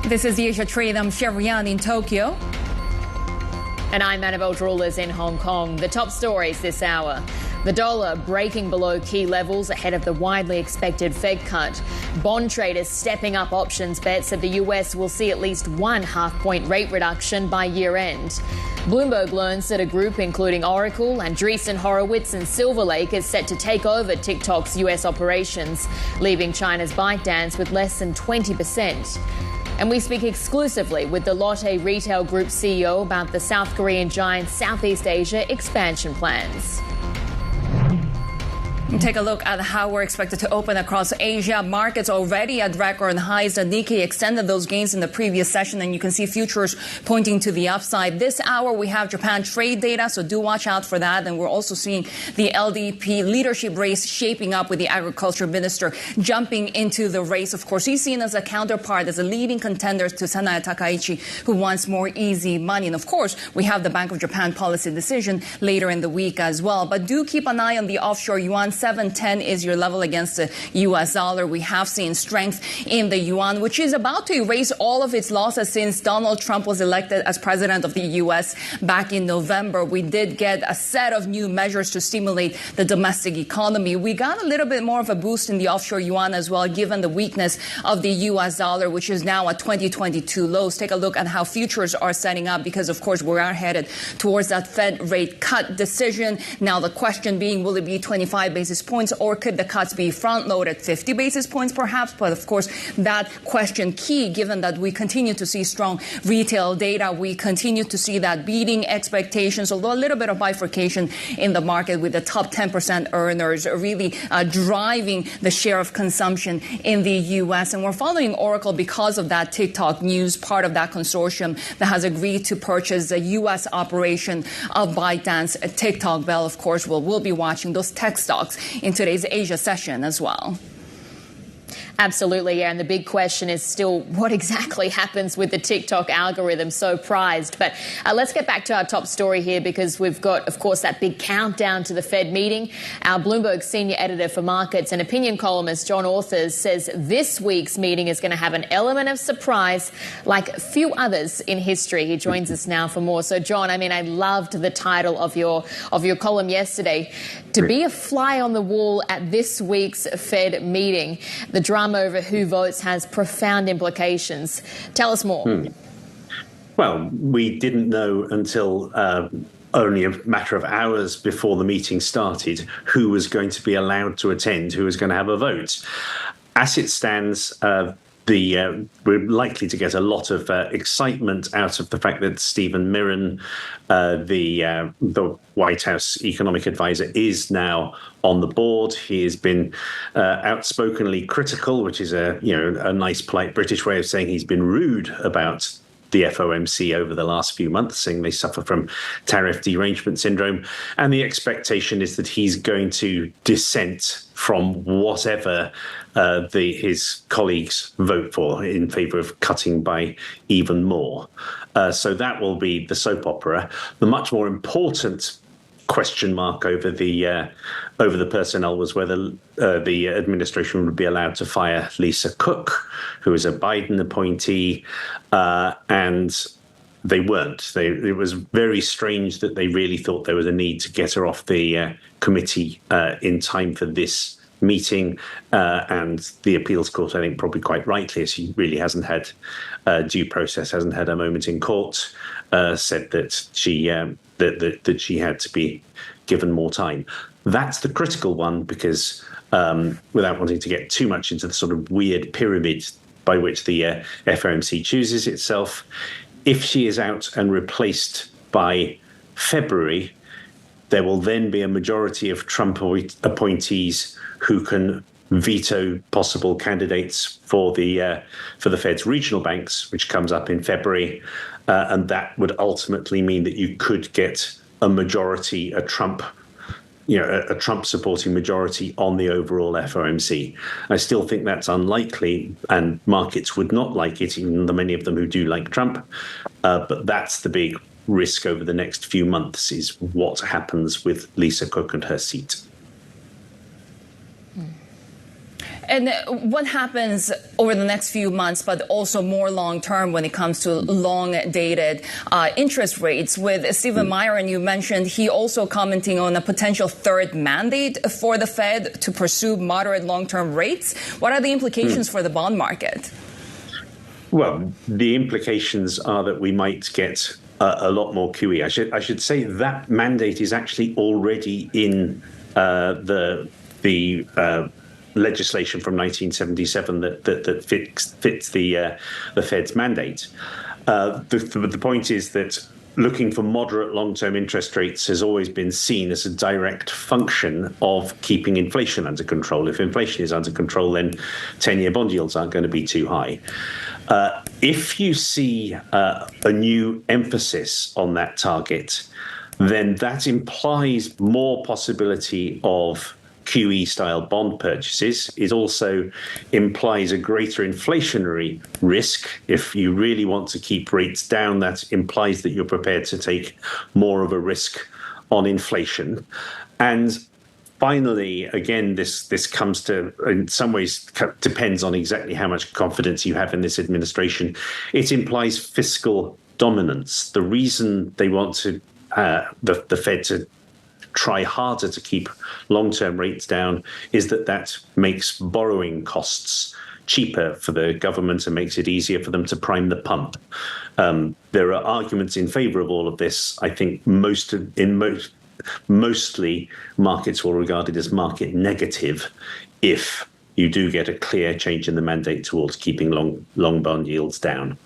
This is the Asia Trade. I'm Shery in Tokyo. And I'm Annabelle, Droulers in Hong Kong. The top stories this hour. The dollar breaking below key levels ahead of the widely expected Fed cut. Bond traders stepping up options bets that the US will see at least 1 half-point rate reduction by year-end. Bloomberg learns that a group including Oracle, Andreessen Horowitz and Silver Lake is set to take over TikTok's US operations, leaving China's ByteDance with less than 20%. And we speak exclusively with the Lotte Retail Group CEO about the South Korean giant's Southeast Asia expansion plans. Take a look at how we're expected to open across Asia. Markets already at record highs. The Nikkei extended those gains in the previous session, and you can see futures pointing to the upside. This hour, we have Japan trade data, so do watch out for that. And we're also seeing the LDP leadership race shaping up with the agriculture minister jumping into the race. Of course, he's seen as a counterpart, as a leading contender to Sanaya Takaichi, who wants more easy money. And of course, we have the Bank of Japan policy decision later in the week as well. But do keep an eye on the offshore yuan. 710 is your level against the U.S. dollar. We have seen strength in the yuan, which is about to erase all of its losses since Donald Trump was elected as president of the U.S. back in November. We did get a set of new measures to stimulate the domestic economy. We got a little bit more of a boost in the offshore yuan as well, given the weakness of the U.S. dollar, which is now at 2022 lows. Take a look at how futures are setting up because, of course, we are headed towards that Fed rate cut decision. Now, the question being, will it be 25 basis points, or could the cuts be front-loaded 50 basis points perhaps? But of course, that question key, given that we continue to see strong retail data. We continue to see that beating expectations, although a little bit of bifurcation in the market with the top 10% earners really driving the share of consumption in the U.S. And we're following Oracle because of that TikTok news, part of that consortium that has agreed to purchase the U.S. operation of ByteDance. TikTok, Bell, of course, we'll be watching those tech stocks in today's Asia session as well. Absolutely, yeah. And the big question is still what exactly happens with the TikTok algorithm, so prized. But let's get back to our top story here because we've got, of course, that big countdown to the Fed meeting. Our Bloomberg senior editor for markets and opinion columnist John Authers says this week's meeting is going to have an element of surprise like few others in history. He joins us now for more. So, John, I mean, I loved the title of your column yesterday. To be a fly on the wall at this week's Fed meeting, the drama over who votes has profound implications. Tell us more. Well, we didn't know until only a matter of hours before the meeting started who was going to be allowed to attend, who was going to have a vote. As it stands, we're likely to get a lot of excitement out of the fact that Stephen Miran, the White House economic advisor, is now on the board. He has been outspokenly critical, which is a nice, polite British way of saying he's been rude about the FOMC over the last few months, saying they suffer from tariff derangement syndrome. And the expectation is that he's going to dissent from whatever his colleagues vote for in favor of cutting by even more. So that will be the soap opera. The much more important question mark over the personnel was whether the administration would be allowed to fire Lisa Cook, who is a Biden appointee, and they weren't. It was very strange that they really thought there was a need to get her off the committee in time for this meeting, and the appeals court, I think probably quite rightly, as she really hasn't had due process, hasn't had a moment in court, said that she that she had to be given more time. That's the critical one because without wanting to get too much into the sort of weird pyramid by which the FOMC chooses itself, if she is out and replaced by February, there will then be a majority of Trump appointees who can veto possible candidates for the Fed's regional banks, which comes up in February, and that would ultimately mean that you could get a majority, a Trump supporting majority on the overall FOMC. I still think that's unlikely, and markets would not like it, even the many of them who do like Trump. But that's the big risk over the next few months, is what happens with Lisa Cook and her seat. And what happens over the next few months, but also more long-term when it comes to long-dated interest rates? With Stephen Miran, you mentioned he also commenting on a potential third mandate for the Fed to pursue moderate long-term rates. What are the implications for the bond market? Well, the implications are that we might get a lot more QE. I should say that mandate is actually already in the legislation from 1977 that fits the Fed's mandate. The point is that looking for moderate long-term interest rates has always been seen as a direct function of keeping inflation under control. If inflation is under control, then 10-year bond yields aren't going to be too high. If you see a new emphasis on that target, then that implies more possibility of QE-style bond purchases. It also implies a greater inflationary risk. If you really want to keep rates down, that implies that you're prepared to take more of a risk on inflation. And finally, again, this comes to, in some ways, depends on exactly how much confidence you have in this administration. It implies fiscal dominance. The reason they want to the Fed to try harder to keep long-term rates down is that makes borrowing costs cheaper for the government and makes it easier for them to prime the pump. There are arguments in favor of all of this. I think mostly markets will regard it as market negative if you do get a clear change in the mandate towards keeping long bond yields down.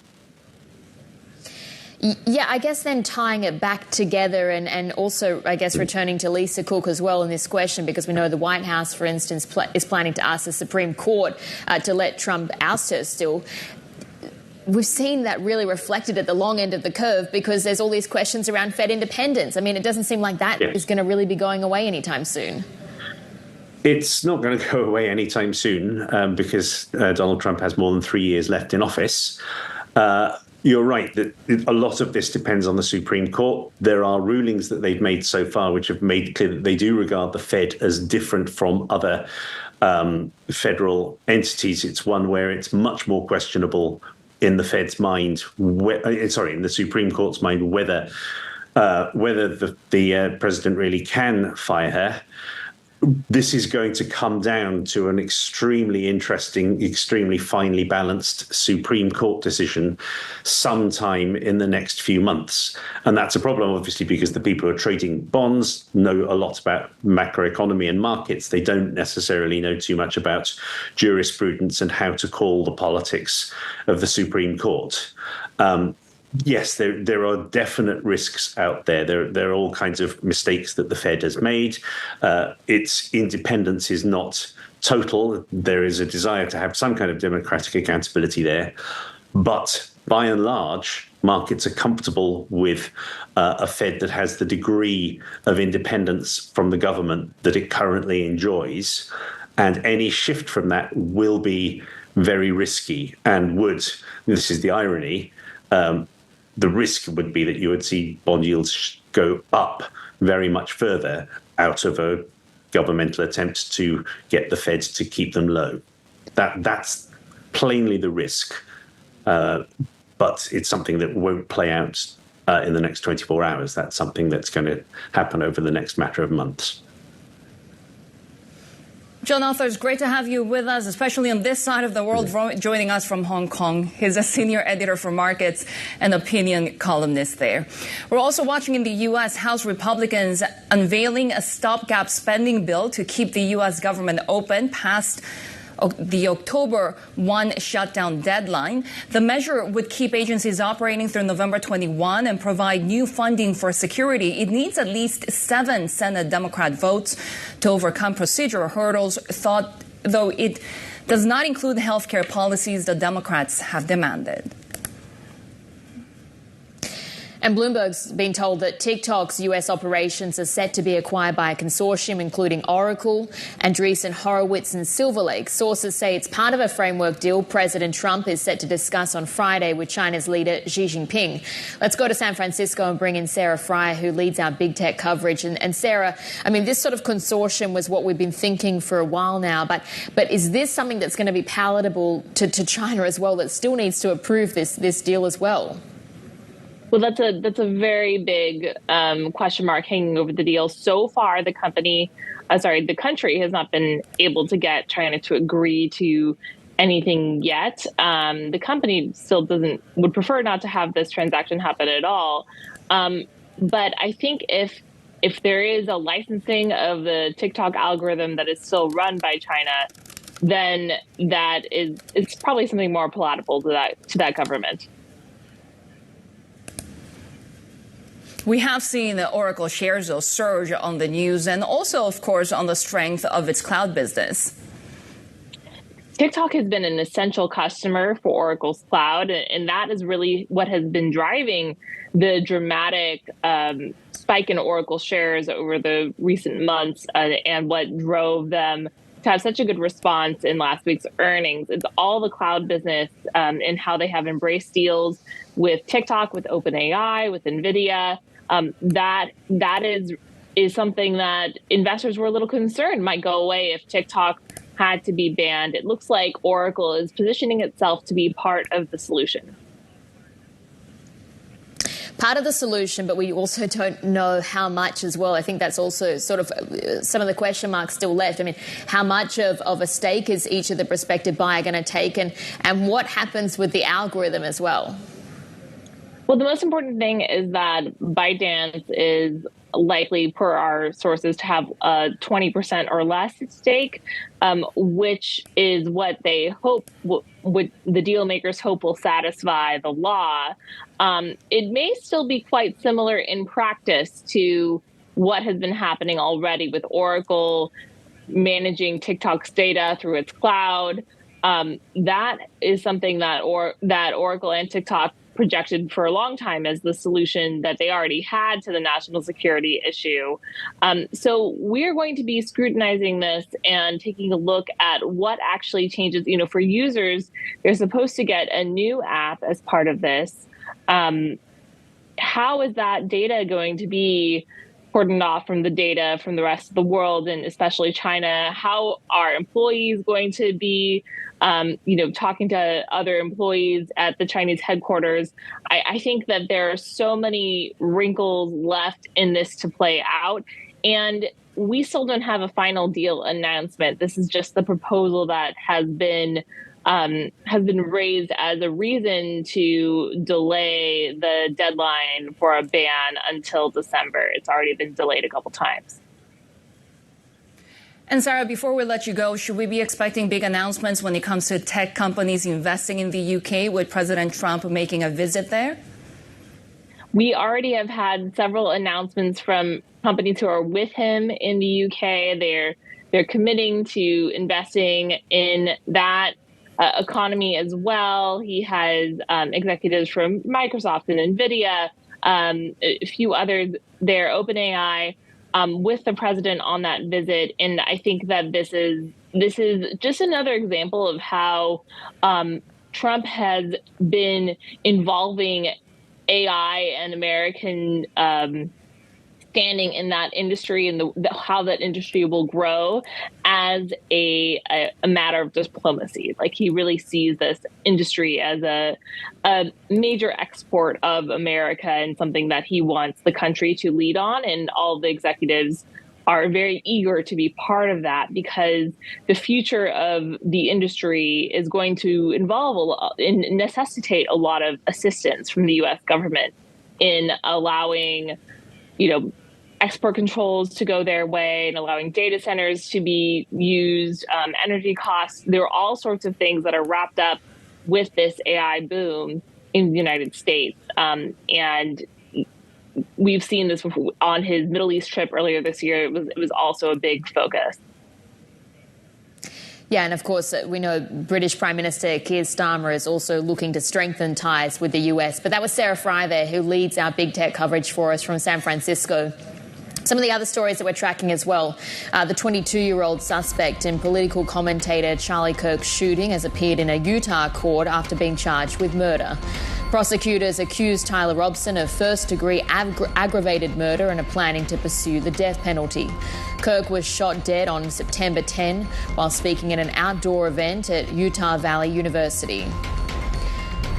Yeah, I guess then tying it back together and also, I guess, returning to Lisa Cook as well in this question, because we know the White House, for instance, is planning to ask the Supreme Court to let Trump oust her still. We've seen that really reflected at the long end of the curve because there's all these questions around Fed independence. I mean, it doesn't seem like that is going to really be going away anytime soon. It's not going to go away anytime soon because Donald Trump has more than 3 years left in office. You're right that a lot of this depends on the Supreme Court. There are rulings that they've made so far which have made clear that they do regard the Fed as different from other federal entities. It's one where it's much more questionable in the Fed's mind, in the Supreme Court's mind, whether the president really can fire her. This is going to come down to an extremely interesting, extremely finely balanced Supreme Court decision sometime in the next few months. And that's a problem, obviously, because the people who are trading bonds know a lot about macroeconomy and markets. They don't necessarily know too much about jurisprudence and how to call the politics of the Supreme Court. Yes, there are definite risks out there. There are all kinds of mistakes that the Fed has made. Its independence is not total. There is a desire to have some kind of democratic accountability there. But by and large, markets are comfortable with a Fed that has the degree of independence from the government that it currently enjoys. And any shift from that will be very risky and this is the irony, the risk would be that you would see bond yields go up very much further out of a governmental attempt to get the Fed to keep them low. That's plainly the risk, but it's something that won't play out in the next 24 hours. That's something that's going to happen over the next matter of months. John Arthur, it's great to have you with us, especially on this side of the world, joining us from Hong Kong. He's a senior editor for markets and opinion columnist there. We're also watching in the U.S. House Republicans unveiling a stopgap spending bill to keep the U.S. government open past the October 1 shutdown deadline. The measure would keep agencies operating through November 21 and provide new funding for security. It needs at least 7 Senate Democrat votes to overcome procedural hurdles, though it does not include health care policies the Democrats have demanded. And Bloomberg's been told that TikTok's US operations are set to be acquired by a consortium including Oracle, Andreessen Horowitz and Silver Lake. Sources say it's part of a framework deal President Trump is set to discuss on Friday with China's leader Xi Jinping. Let's go to San Francisco and bring in Sarah Fryer, who leads our big tech coverage. And Sarah, I mean, this sort of consortium was what we've been thinking for a while now, but is this something that's going to be palatable to China as well, that still needs to approve this deal as well? Well, that's a very big question mark hanging over the deal. So far, the country has not been able to get China to agree to anything yet. The company still would prefer not to have this transaction happen at all. But I think if there is a licensing of the TikTok algorithm that is still run by China, then it's probably something more palatable to that government. We have seen the Oracle shares though surge on the news and also, of course, on the strength of its cloud business. TikTok has been an essential customer for Oracle's cloud, and that is really what has been driving the dramatic spike in Oracle shares over the recent months and what drove them to have such a good response in last week's earnings. It's all the cloud business and how they have embraced deals with TikTok, with OpenAI, with NVIDIA. That is something that investors were a little concerned might go away if TikTok had to be banned. It looks like Oracle is positioning itself to be part of the solution. Part of the solution, but we also don't know how much as well. I think that's also sort of some of the question marks still left. I mean, how much of a stake is each of the prospective buyer going to take, and what happens with the algorithm as well? Well, the most important thing is that ByteDance is likely, per our sources, to have a 20% or less stake, which is what they hope, what the deal makers hope will satisfy the law. It may still be quite similar in practice to what has been happening already with Oracle managing TikTok's data through its cloud. That is something that Oracle and TikTok projected for a long time as the solution that they already had to the national security issue. So we're going to be scrutinizing this and taking a look at what actually changes. You know, for users, they're supposed to get a new app as part of this. How is that data going to be cordoned off from the data from the rest of the world, and especially China? How are employees going to be talking to other employees at the Chinese headquarters? I think that there are so many wrinkles left in this to play out, and we still don't have a final deal announcement. This is just the proposal that has been raised as a reason to delay the deadline for a ban until December. It's already been delayed a couple times. And Sarah, before we let you go, should we be expecting big announcements when it comes to tech companies investing in the UK, with President Trump making a visit there? We already have had several announcements from companies who are with him in the UK. They're committing to investing in that economy as well. He has executives from Microsoft and NVIDIA, a few others there, OpenAI, with the president on that visit. And I think that this is just another example of how Trump has been involving AI and American standing in that industry and how that industry will grow as a matter of diplomacy. Like, he really sees this industry as a major export of America and something that he wants the country to lead on. And all the executives are very eager to be part of that, because the future of the industry is going to involve and necessitate a lot of assistance from the U.S. government in allowing, export controls to go their way and allowing data centers to be used, energy costs. There are all sorts of things that are wrapped up with this AI boom in the United States. And we've seen this on his Middle East trip earlier this year. It was also a big focus. Yeah, and of course, we know British Prime Minister Keir Starmer is also looking to strengthen ties with the US. But that was Sarah Fry there, who leads our big tech coverage for us from San Francisco. Some of the other stories that we're tracking as well. The 22-year-old suspect in political commentator Charlie Kirk's shooting has appeared in a Utah court after being charged with murder. Prosecutors accused Tyler Robson of first-degree aggravated murder and are planning to pursue the death penalty. Kirk was shot dead on September 10 while speaking at an outdoor event at Utah Valley University.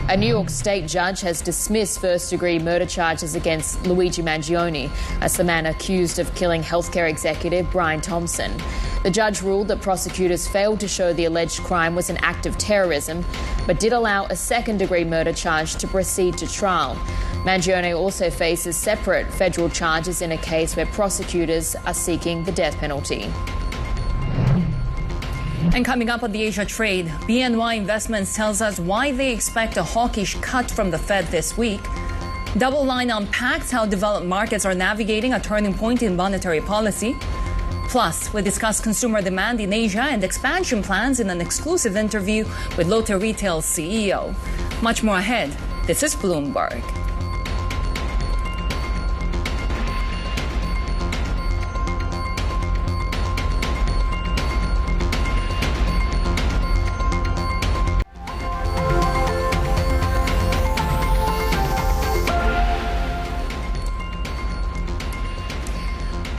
A New York state judge has dismissed first-degree murder charges against Luigi Mangione. That's the man accused of killing healthcare executive Brian Thompson. The judge ruled that prosecutors failed to show the alleged crime was an act of terrorism, but did allow a second-degree murder charge to proceed to trial. Mangione also faces separate federal charges in a case where prosecutors are seeking the death penalty. And coming up on the Asia trade, BNY Investments tells us why they expect a hawkish cut from the Fed this week. DoubleLine unpacks how developed markets are navigating a turning point in monetary policy. Plus, we discuss consumer demand in Asia and expansion plans in an exclusive interview with Lotte Retail CEO. Much more ahead. This is Bloomberg.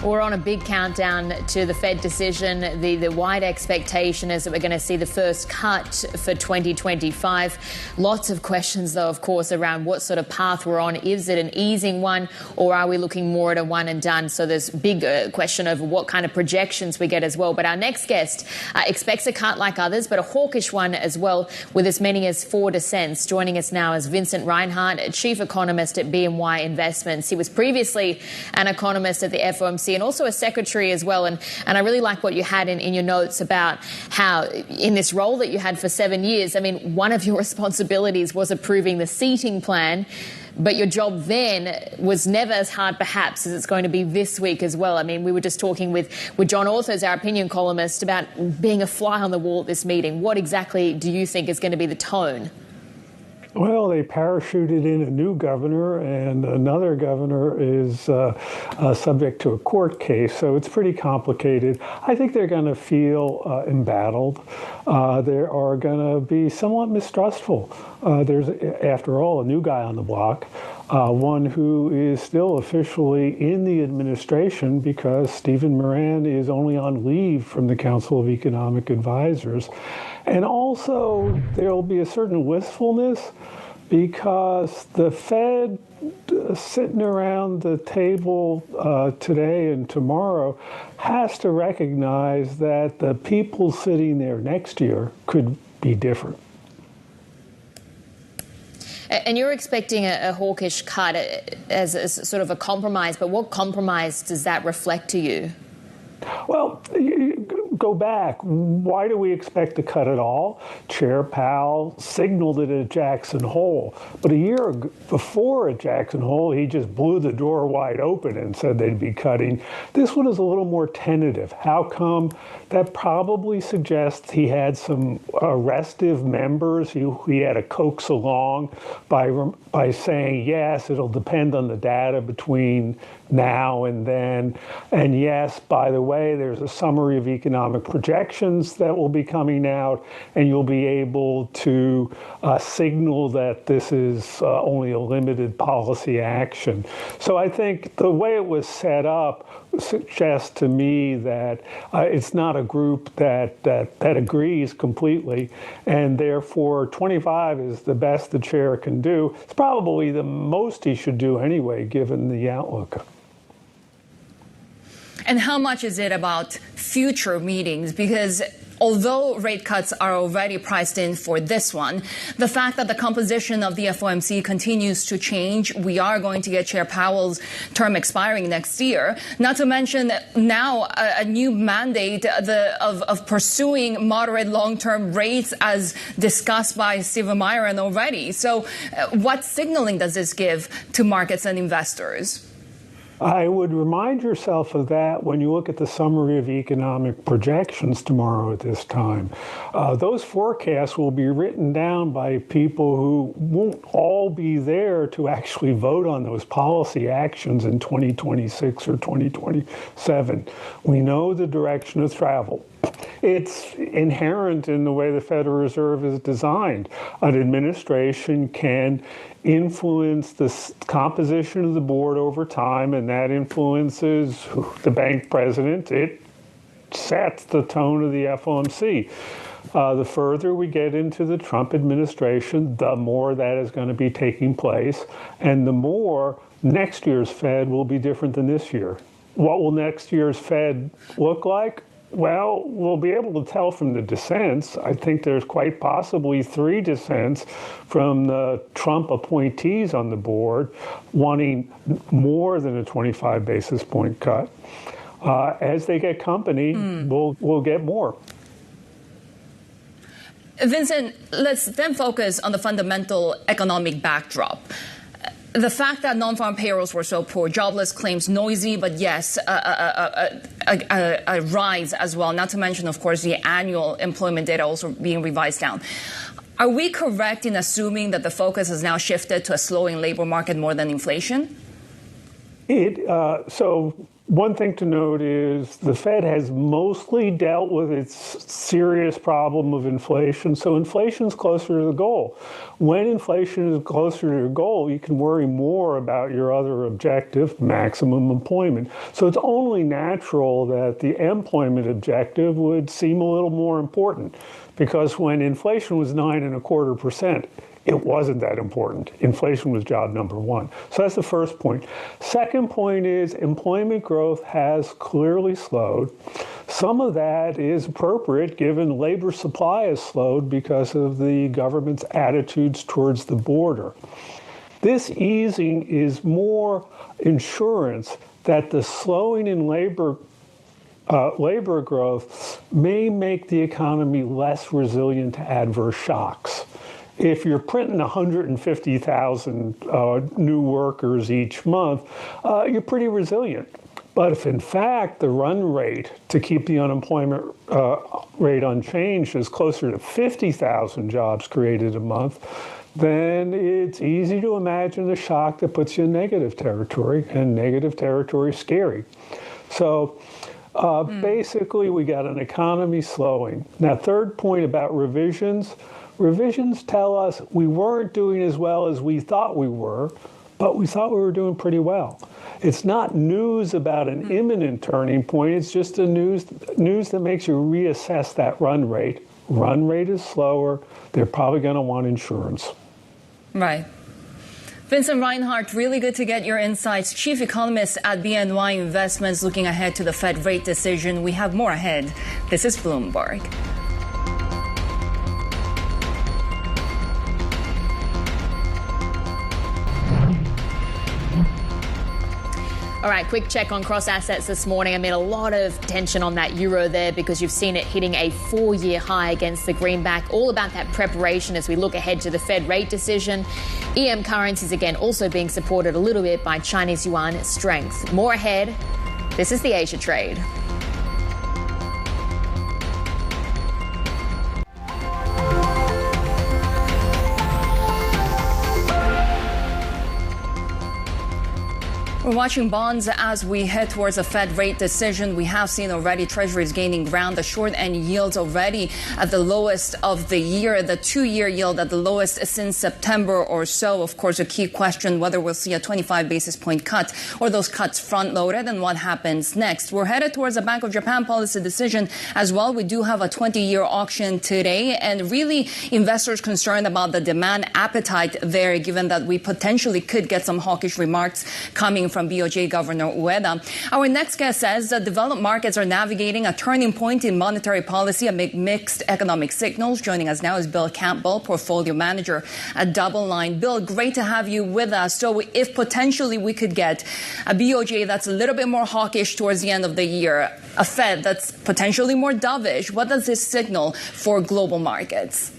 We're on a big countdown to the Fed decision. The wide expectation is that we're going to see the first cut for 2025. Lots of questions, though, of course, around what sort of path we're on. Is it an easing one, or are we looking more at a one and done? So there's a big question over what kind of projections we get as well. But our next guest expects a cut like others, but a hawkish one as well, with as many as 4 dissents. Joining us now is Vincent Reinhart, chief economist at BNY Investments. He was previously an economist at the FOMC and also a secretary as well. And I really like what you had in your notes about how in this role that you had for 7 years, I mean, one of your responsibilities was approving the seating plan. But your job then was never as hard, perhaps, as it's going to be this week as well. I mean, we were just talking with John Authers, our opinion columnist, about being a fly on the wall at this meeting. What exactly do you think is going to be the tone? Well, they parachuted in a new governor, and another governor is subject to a court case, so it's pretty complicated. I think they're going to feel embattled. They are going to be somewhat mistrustful. There's, after all, a new guy on the block, one who is still officially in the administration because Stephen Miran is only on leave from the Council of Economic Advisors. And also, there will be a certain wistfulness because the Fed sitting around the table today and tomorrow has to recognize that the people sitting there next year could be different. And you're expecting a hawkish cut as sort of a compromise, but what compromise does that reflect to you? Well, go back. Why do we expect to cut at all? Chair Powell signaled it at Jackson Hole. But a year before at Jackson Hole, he just blew the door wide open and said they'd be cutting. This one is a little more tentative. How come? That probably suggests he had some restive members he had to coax along by saying, yes, it'll depend on the data between now and then. And yes, by the way, there's a summary of economic projections that will be coming out, and you'll be able to signal that this is only a limited policy action. So I think the way it was set up suggests to me that it's not a group that agrees completely, and therefore 25 is the best the chair can do. It's probably the most he should do anyway, given the outlook. And how much is it about future meetings? Because although rate cuts are already priced in for this one, the fact that the composition of the FOMC continues to change, we are going to get Chair Powell's term expiring next year, not to mention now a new mandate of pursuing moderate long-term rates as discussed by Stephen Miran already. So what signaling does this give to markets and investors? I would remind yourself of that when you look at the summary of economic projections tomorrow at this time. Those forecasts will be written down by people who won't all be there to actually vote on those policy actions in 2026 or 2027. We know the direction of travel. It's inherent in the way the Federal Reserve is designed. An administration can influence the composition of the board over time, and that influences the bank president. It sets the tone of the FOMC. The further we get into the Trump administration, the more that is going to be taking place, and the more next year's Fed will be different than this year. What will next year's Fed look like? Well, we'll be able to tell from the dissents. I think there's quite possibly 3 dissents from the Trump appointees on the board wanting more than a 25 basis point cut. As they get company, we'll get more. Vincent, let's then focus on the fundamental economic backdrop. The fact that non-farm payrolls were so poor, jobless claims noisy, but yes, a rise as well, not to mention, of course, the annual employment data also being revised down. Are we correct in assuming that the focus has now shifted to a slowing labor market more than inflation? So one thing to note is the Fed has mostly dealt with its serious problem of inflation. So inflation is closer to the goal. When inflation is closer to the goal, you can worry more about your other objective, maximum employment. So it's only natural that the employment objective would seem a little more important, because when inflation was 9.25%, it wasn't that important. Inflation was job number 1. So that's the first point. Second point is employment growth has clearly slowed. Some of that is appropriate given labor supply has slowed because of the government's attitudes towards the border. This easing is more insurance that the slowing in labor growth may make the economy less resilient to adverse shocks. If you're printing 150,000 new workers each month, you're pretty resilient. But if, in fact, the run rate to keep the unemployment rate unchanged is closer to 50,000 jobs created a month, then it's easy to imagine a shock that puts you in negative territory, and negative territory is scary. So basically, we got an economy slowing. Now, third point about revisions. Revisions tell us we weren't doing as well as we thought we were, but we thought we were doing pretty well. It's not news about an imminent turning point. It's just the news that makes you reassess that run rate. Run rate is slower. They're probably going to want insurance. Right. Vincent Reinhart, really good to get your insights. Chief economist at BNY Investments, looking ahead to the Fed rate decision. We have more ahead. This is Bloomberg. All right, quick check on cross assets this morning. I mean, a lot of tension on that euro there because you've seen it hitting a 4-year high against the greenback. All about that preparation as we look ahead to the Fed rate decision. EM currencies, again, also being supported a little bit by Chinese yuan strength. More ahead. This is the Asia trade. We're watching bonds as we head towards a Fed rate decision. We have seen already Treasuries gaining ground. The short end yields already at the lowest of the year. The 2-year yield at the lowest since September or so. Of course, a key question whether we'll see a 25 basis point cut or those cuts front loaded and what happens next. We're headed towards a Bank of Japan policy decision as well. We do have a 20-year auction today, and really investors concerned about the demand appetite there, given that we potentially could get some hawkish remarks coming from BOJ Governor Ueda. Our next guest says that developed markets are navigating a turning point in monetary policy amid mixed economic signals. Joining us now is Bill Campbell, portfolio manager at DoubleLine. Bill, great to have you with us. So if potentially we could get a BOJ that's a little bit more hawkish towards the end of the year, a Fed that's potentially more dovish, what does this signal for global markets?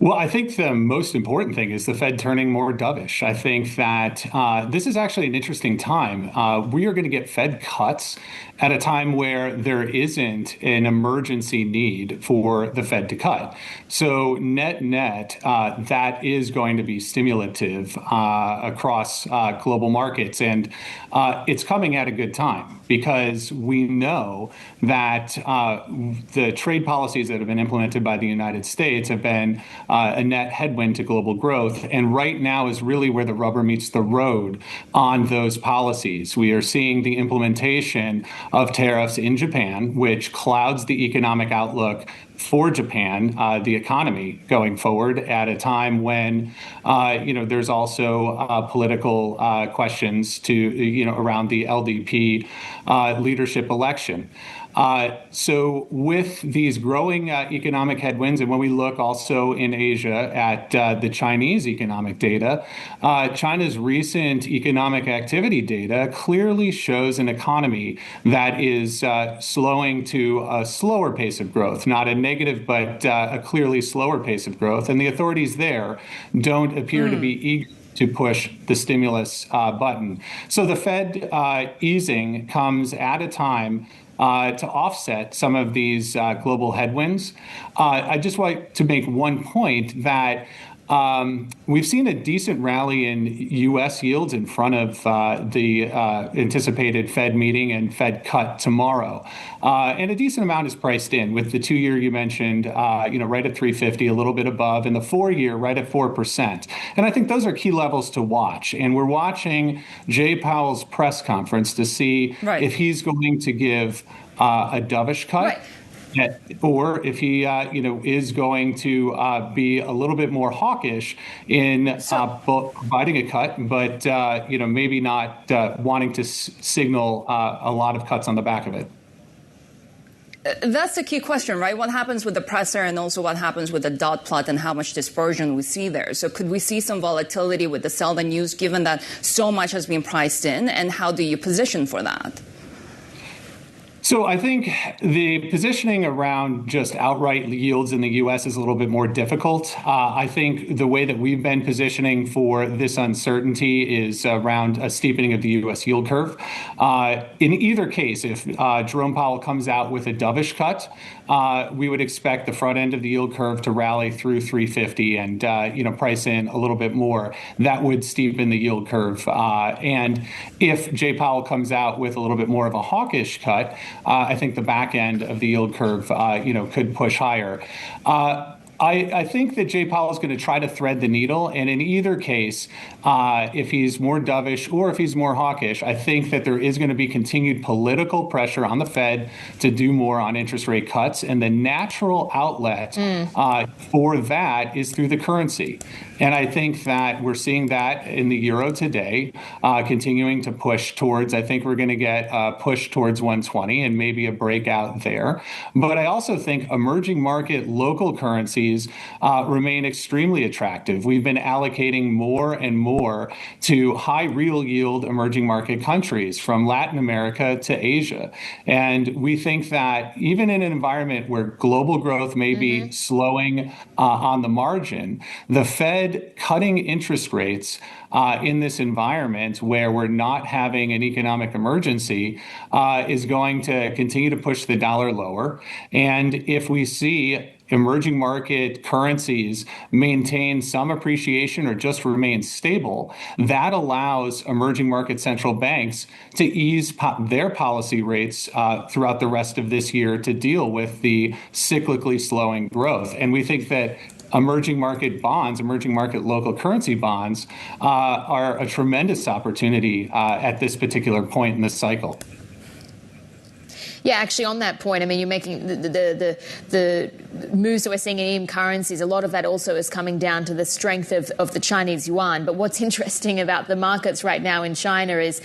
Well, I think the most important thing is the Fed turning more dovish. I think that this is actually an interesting time. We are going to get Fed cuts at a time where there isn't an emergency need for the Fed to cut. So net, that is going to be stimulative across global markets. And it's coming at a good time because we know that the trade policies that have been implemented by the United States have been a net headwind to global growth. And right now is really where the rubber meets the road on those policies. We are seeing the implementation of tariffs in Japan, which clouds the economic outlook for Japan, the economy going forward at a time when, there's also political questions to, around the LDP leadership election. So with these growing economic headwinds, and when we look also in Asia at the Chinese economic data, China's recent economic activity data clearly shows an economy that is slowing to a slower pace of growth, not a negative, but a clearly slower pace of growth. And the authorities there don't appear to be eager to push the stimulus button. So the Fed easing comes at a time to offset some of these global headwinds. I just want to make one point that we've seen a decent rally in U.S. yields in front of the anticipated Fed meeting and Fed cut tomorrow. And a decent amount is priced in with the 2-year you mentioned, right at 350, a little bit above, and the 4-year right at 4%. And I think those are key levels to watch. And we're watching Jay Powell's press conference to see if he's going to give a dovish cut. Or if he, is going to be a little bit more hawkish in providing a cut, but, maybe not wanting to signal a lot of cuts on the back of it. That's the key question, right? What happens with the presser and also what happens with the dot plot and how much dispersion we see there? So could we see some volatility with the sell the news given that so much has been priced in? And how do you position for that? So I think the positioning around just outright yields in the U.S. is a little bit more difficult. I think the way that we've been positioning for this uncertainty is around a steepening of the U.S. yield curve. In either case, if Jerome Powell comes out with a dovish cut, we would expect the front end of the yield curve to rally through 350 and price in a little bit more. That would steepen the yield curve. And if Jay Powell comes out with a little bit more of a hawkish cut, I think the back end of the yield curve, could push higher. I think that Jay Powell is going to try to thread the needle. And in either case, if he's more dovish or if he's more hawkish, I think that there is going to be continued political pressure on the Fed to do more on interest rate cuts. And the natural outlet for that is through the currency. And I think that we're seeing that in the euro today, continuing to push towards, I think we're going to get a push towards 120 and maybe a breakout there. But I also think emerging market local currencies remain extremely attractive. We've been allocating more and more to high real yield emerging market countries from Latin America to Asia. And we think that even in an environment where global growth may be slowing on the margin, the Fed cutting interest rates in this environment where we're not having an economic emergency is going to continue to push the dollar lower. And if we see emerging market currencies maintain some appreciation or just remain stable, that allows emerging market central banks to ease their policy rates throughout the rest of this year to deal with the cyclically slowing growth. And we think that emerging market bonds, emerging market local currency bonds are a tremendous opportunity at this particular point in the cycle. Yeah, actually, on that point, I mean, you're making the moves that we're seeing in EM currencies. A lot of that also is coming down to the strength of the Chinese yuan. But what's interesting about the markets right now in China is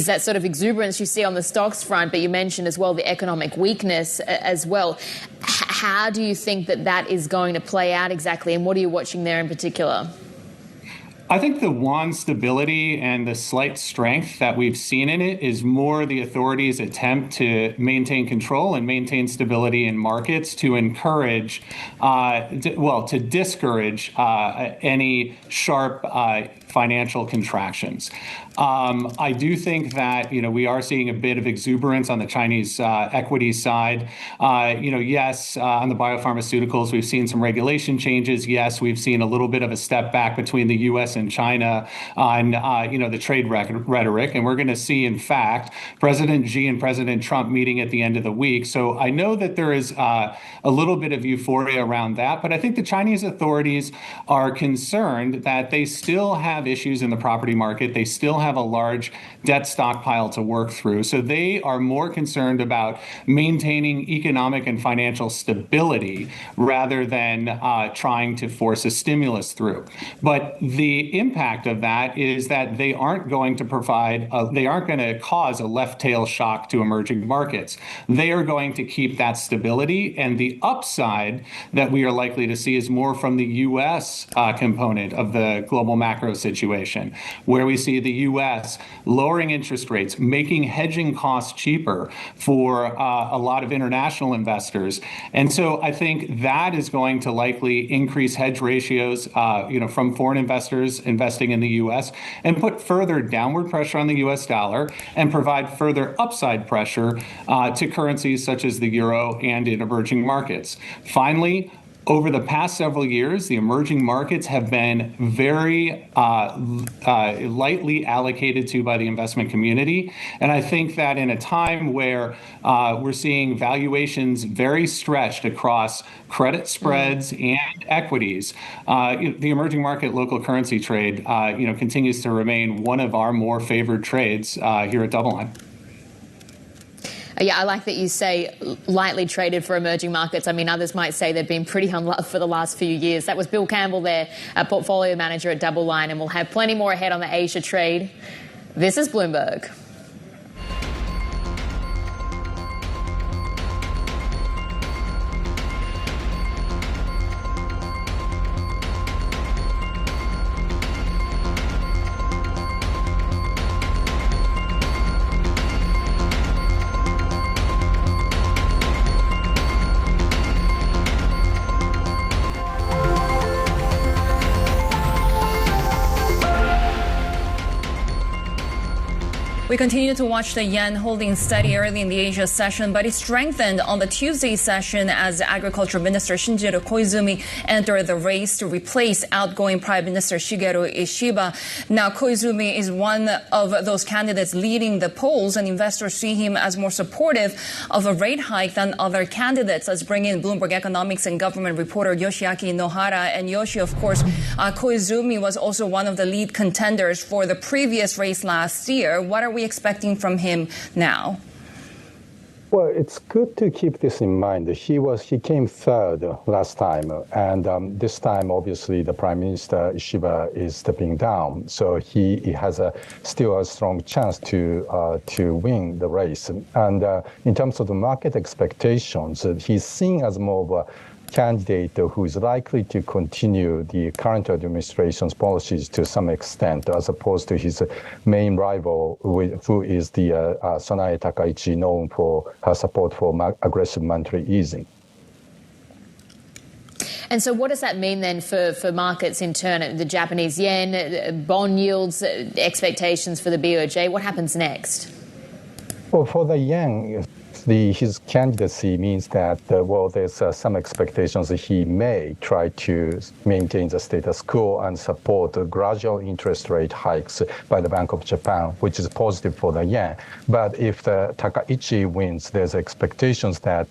that sort of exuberance you see on the stocks front. But you mentioned as well the economic weakness as well. How do you think that is going to play out exactly, and what are you watching there in particular? I think the won stability and the slight strength that we've seen in it is more the authorities' attempt to maintain control and maintain stability in markets to encourage, to discourage any sharp financial contractions. I do think that, we are seeing a bit of exuberance on the Chinese equity side. Yes, on the biopharmaceuticals, we've seen some regulation changes. Yes, we've seen a little bit of a step back between the U.S. and China on, the trade rhetoric. And we're going to see, in fact, President Xi and President Trump meeting at the end of the week. So I know that there is a little bit of euphoria around that. But I think the Chinese authorities are concerned that they still have issues in the property market. They still have a large debt stockpile to work through. So they are more concerned about maintaining economic and financial stability rather than trying to force a stimulus through. But the impact of that is that they aren't going to cause a left tail shock to emerging markets. They are going to keep that stability, and the upside that we are likely to see is more from the U.S. component of the global macro situation, where we see the U.S. lowering interest rates, making hedging costs cheaper for a lot of international investors. And so I think that is going to likely increase hedge ratios, from foreign investors investing in the U.S. and put further downward pressure on the U.S. dollar and provide further upside pressure to currencies such as the euro and in emerging markets. Finally, over the past several years, the emerging markets have been very lightly allocated to by the investment community. And I think that in a time where we're seeing valuations very stretched across credit spreads and equities, the emerging market local currency trade, continues to remain one of our more favored trades here at DoubleLine. Yeah, I like that you say lightly traded for emerging markets. I mean, others might say they've been pretty unloved for the last few years. That was Bill Campbell there, a portfolio manager at DoubleLine, and we'll have plenty more ahead on the Asia trade. This is Bloomberg. We continue to watch the yen holding steady early in the Asia session, but it strengthened on the Tuesday session as Agriculture Minister Shinjiro Koizumi entered the race to replace outgoing Prime Minister Shigeru Ishiba. Now, Koizumi is one of those candidates leading the polls, and investors see him as more supportive of a rate hike than other candidates. Let's bring in Bloomberg economics and government reporter Yoshiaki Nohara. And Yoshi, of course, Koizumi was also one of the lead contenders for the previous race last year. What are we expecting from him now? Well, it's good to keep this in mind. He came third last time, and this time, obviously, the Prime Minister Ishiba is stepping down, so he has still a strong chance to win the race. And in terms of the market expectations, he's seen as more of a candidate who is likely to continue the current administration's policies to some extent, as opposed to his main rival, who is the Sanae Takaichi, known for her support for aggressive monetary easing. And so what does that mean then for markets in turn? The Japanese yen, bond yields, expectations for the BOJ? What happens next? Well, for the yen, his candidacy means that, there's some expectations that he may try to maintain the status quo and support gradual interest rate hikes by the Bank of Japan, which is positive for the yen. But if the Takaichi wins, there's expectations that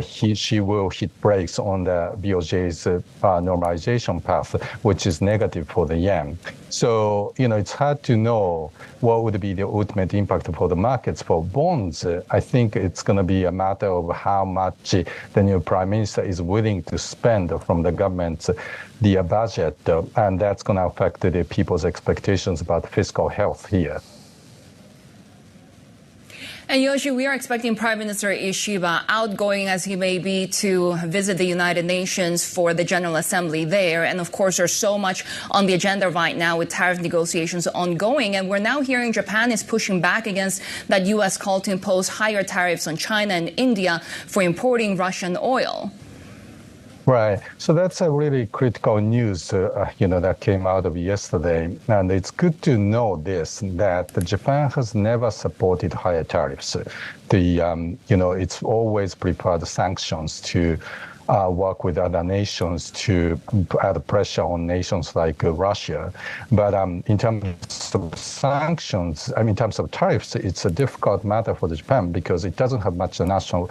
she will hit brakes on the BOJ's normalization path, which is negative for the yen. So, it's hard to know what would be the ultimate impact for the markets. For bonds, I think it's going to be a matter of how much the new prime minister is willing to spend from the government's budget, and that's going to affect the people's expectations about fiscal health here. And Yoshi, we are expecting Prime Minister Ishiba, outgoing as he may be, to visit the United Nations for the General Assembly there. And of course, there's so much on the agenda right now with tariff negotiations ongoing. And we're now hearing Japan is pushing back against that U.S. call to impose higher tariffs on China and India for importing Russian oil. Right. So that's a really critical news, that came out of yesterday. And it's good to know that Japan has never supported higher tariffs. It's always preferred sanctions to work with other nations to add pressure on nations like Russia. But in terms of sanctions, in terms of tariffs, it's a difficult matter for Japan because it doesn't have much natural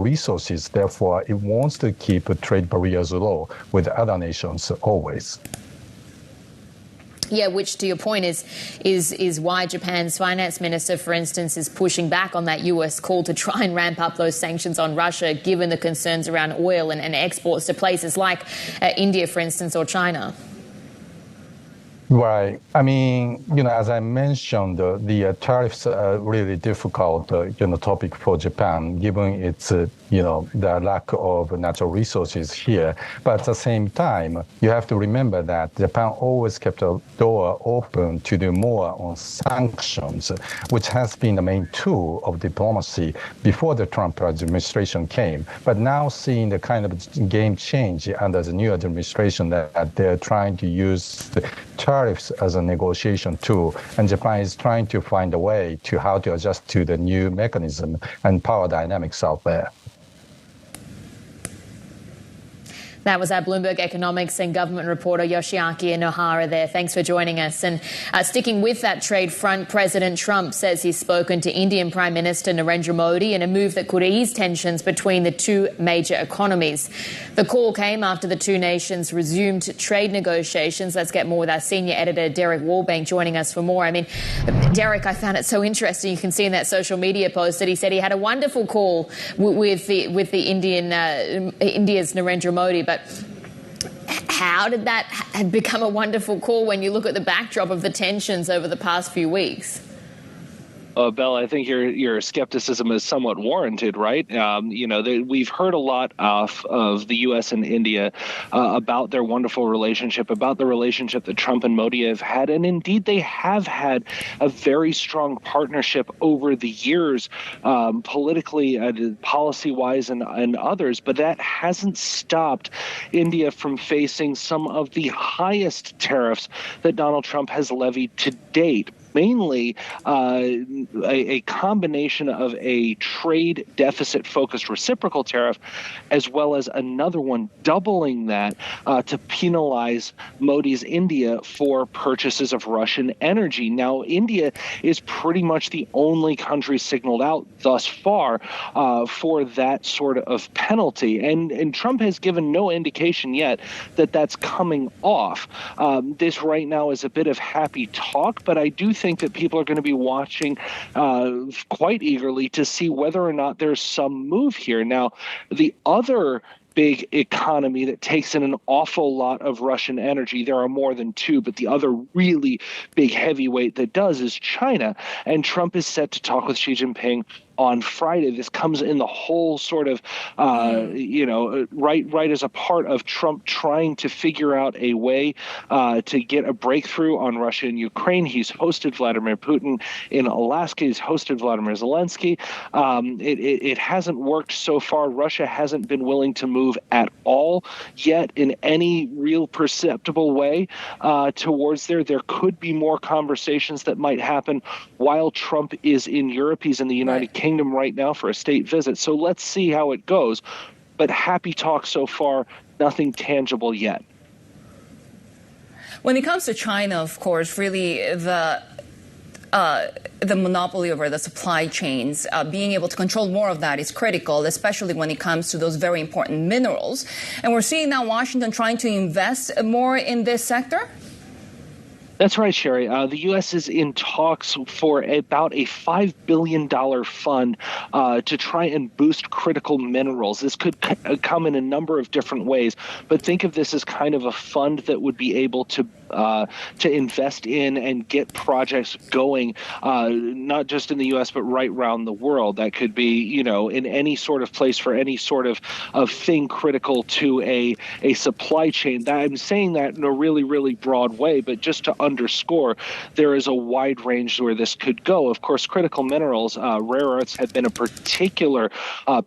resources. Therefore, it wants to keep trade barriers low with other nations always. Yeah, which to your point is why Japan's finance minister, for instance, is pushing back on that US call to try and ramp up those sanctions on Russia, given the concerns around oil and exports to places like India, for instance, or China. Right. As I mentioned, the tariffs are really difficult, topic for Japan, given its, the lack of natural resources here. But at the same time, you have to remember that Japan always kept a door open to do more on sanctions, which has been the main tool of diplomacy before the Trump administration came. But now seeing the kind of game change under the new administration that they're trying to use the tariffs as a negotiation tool, and Japan is trying to find a way to how to adjust to the new mechanism and power dynamics out there. That was our Bloomberg economics and government reporter Yoshiaki Nohara there. Thanks for joining us. And sticking with that trade front, President Trump says he's spoken to Indian Prime Minister Narendra Modi in a move that could ease tensions between the two major economies. The call came after the two nations resumed trade negotiations. Let's get more with our senior editor, Derek Warbank, joining us for more. Derek, I found it so interesting. You can see in that social media post that he said he had a wonderful call with the India's Narendra Modi. But how did that become a wonderful call when you look at the backdrop of the tensions over the past few weeks? Belle, I think your skepticism is somewhat warranted, right? We've heard a lot of the U.S. and India about their wonderful relationship, about the relationship that Trump and Modi have had. And indeed, they have had a very strong partnership over the years, politically, policy-wise, and others. But that hasn't stopped India from facing some of the highest tariffs that Donald Trump has levied to date. Mainly a combination of a trade deficit-focused reciprocal tariff, as well as another one doubling that to penalize Modi's India for purchases of Russian energy. Now, India is pretty much the only country signaled out thus far for that sort of penalty. And Trump has given no indication yet that that's coming off. This right now is a bit of happy talk, but I do think that people are going to be watching quite eagerly to see whether or not there's some move here. Now, the other big economy that takes in an awful lot of Russian energy, there are more than two, but the other really big heavyweight that does is China. And Trump is set to talk with Xi Jinping on Friday. This comes in the whole sort of, right as a part of Trump trying to figure out a way to get a breakthrough on Russia and Ukraine. He's hosted Vladimir Putin in Alaska. He's hosted Vladimir Zelensky. It hasn't worked so far. Russia hasn't been willing to move at all yet in any real perceptible way towards there. There could be more conversations that might happen while Trump is in Europe. He's in the United Kingdom right now for a state visit. So let's see how it goes. But happy talk so far, nothing tangible yet. When it comes to China, of course, really the monopoly over the supply chains, being able to control more of that is critical, especially when it comes to those very important minerals. And we're seeing now Washington trying to invest more in this sector. That's right, Shery. The U.S. is in talks for about a $5 billion fund to try and boost critical minerals. This could come in a number of different ways, but think of this as kind of a fund that would be able to to invest in and get projects going, not just in the U.S., but right around the world. That could be, in any sort of place for any sort of thing critical to a supply chain. I'm saying that in a really, really broad way, but just to underscore, there is a wide range where this could go. Of course, critical minerals, rare earths have been a particular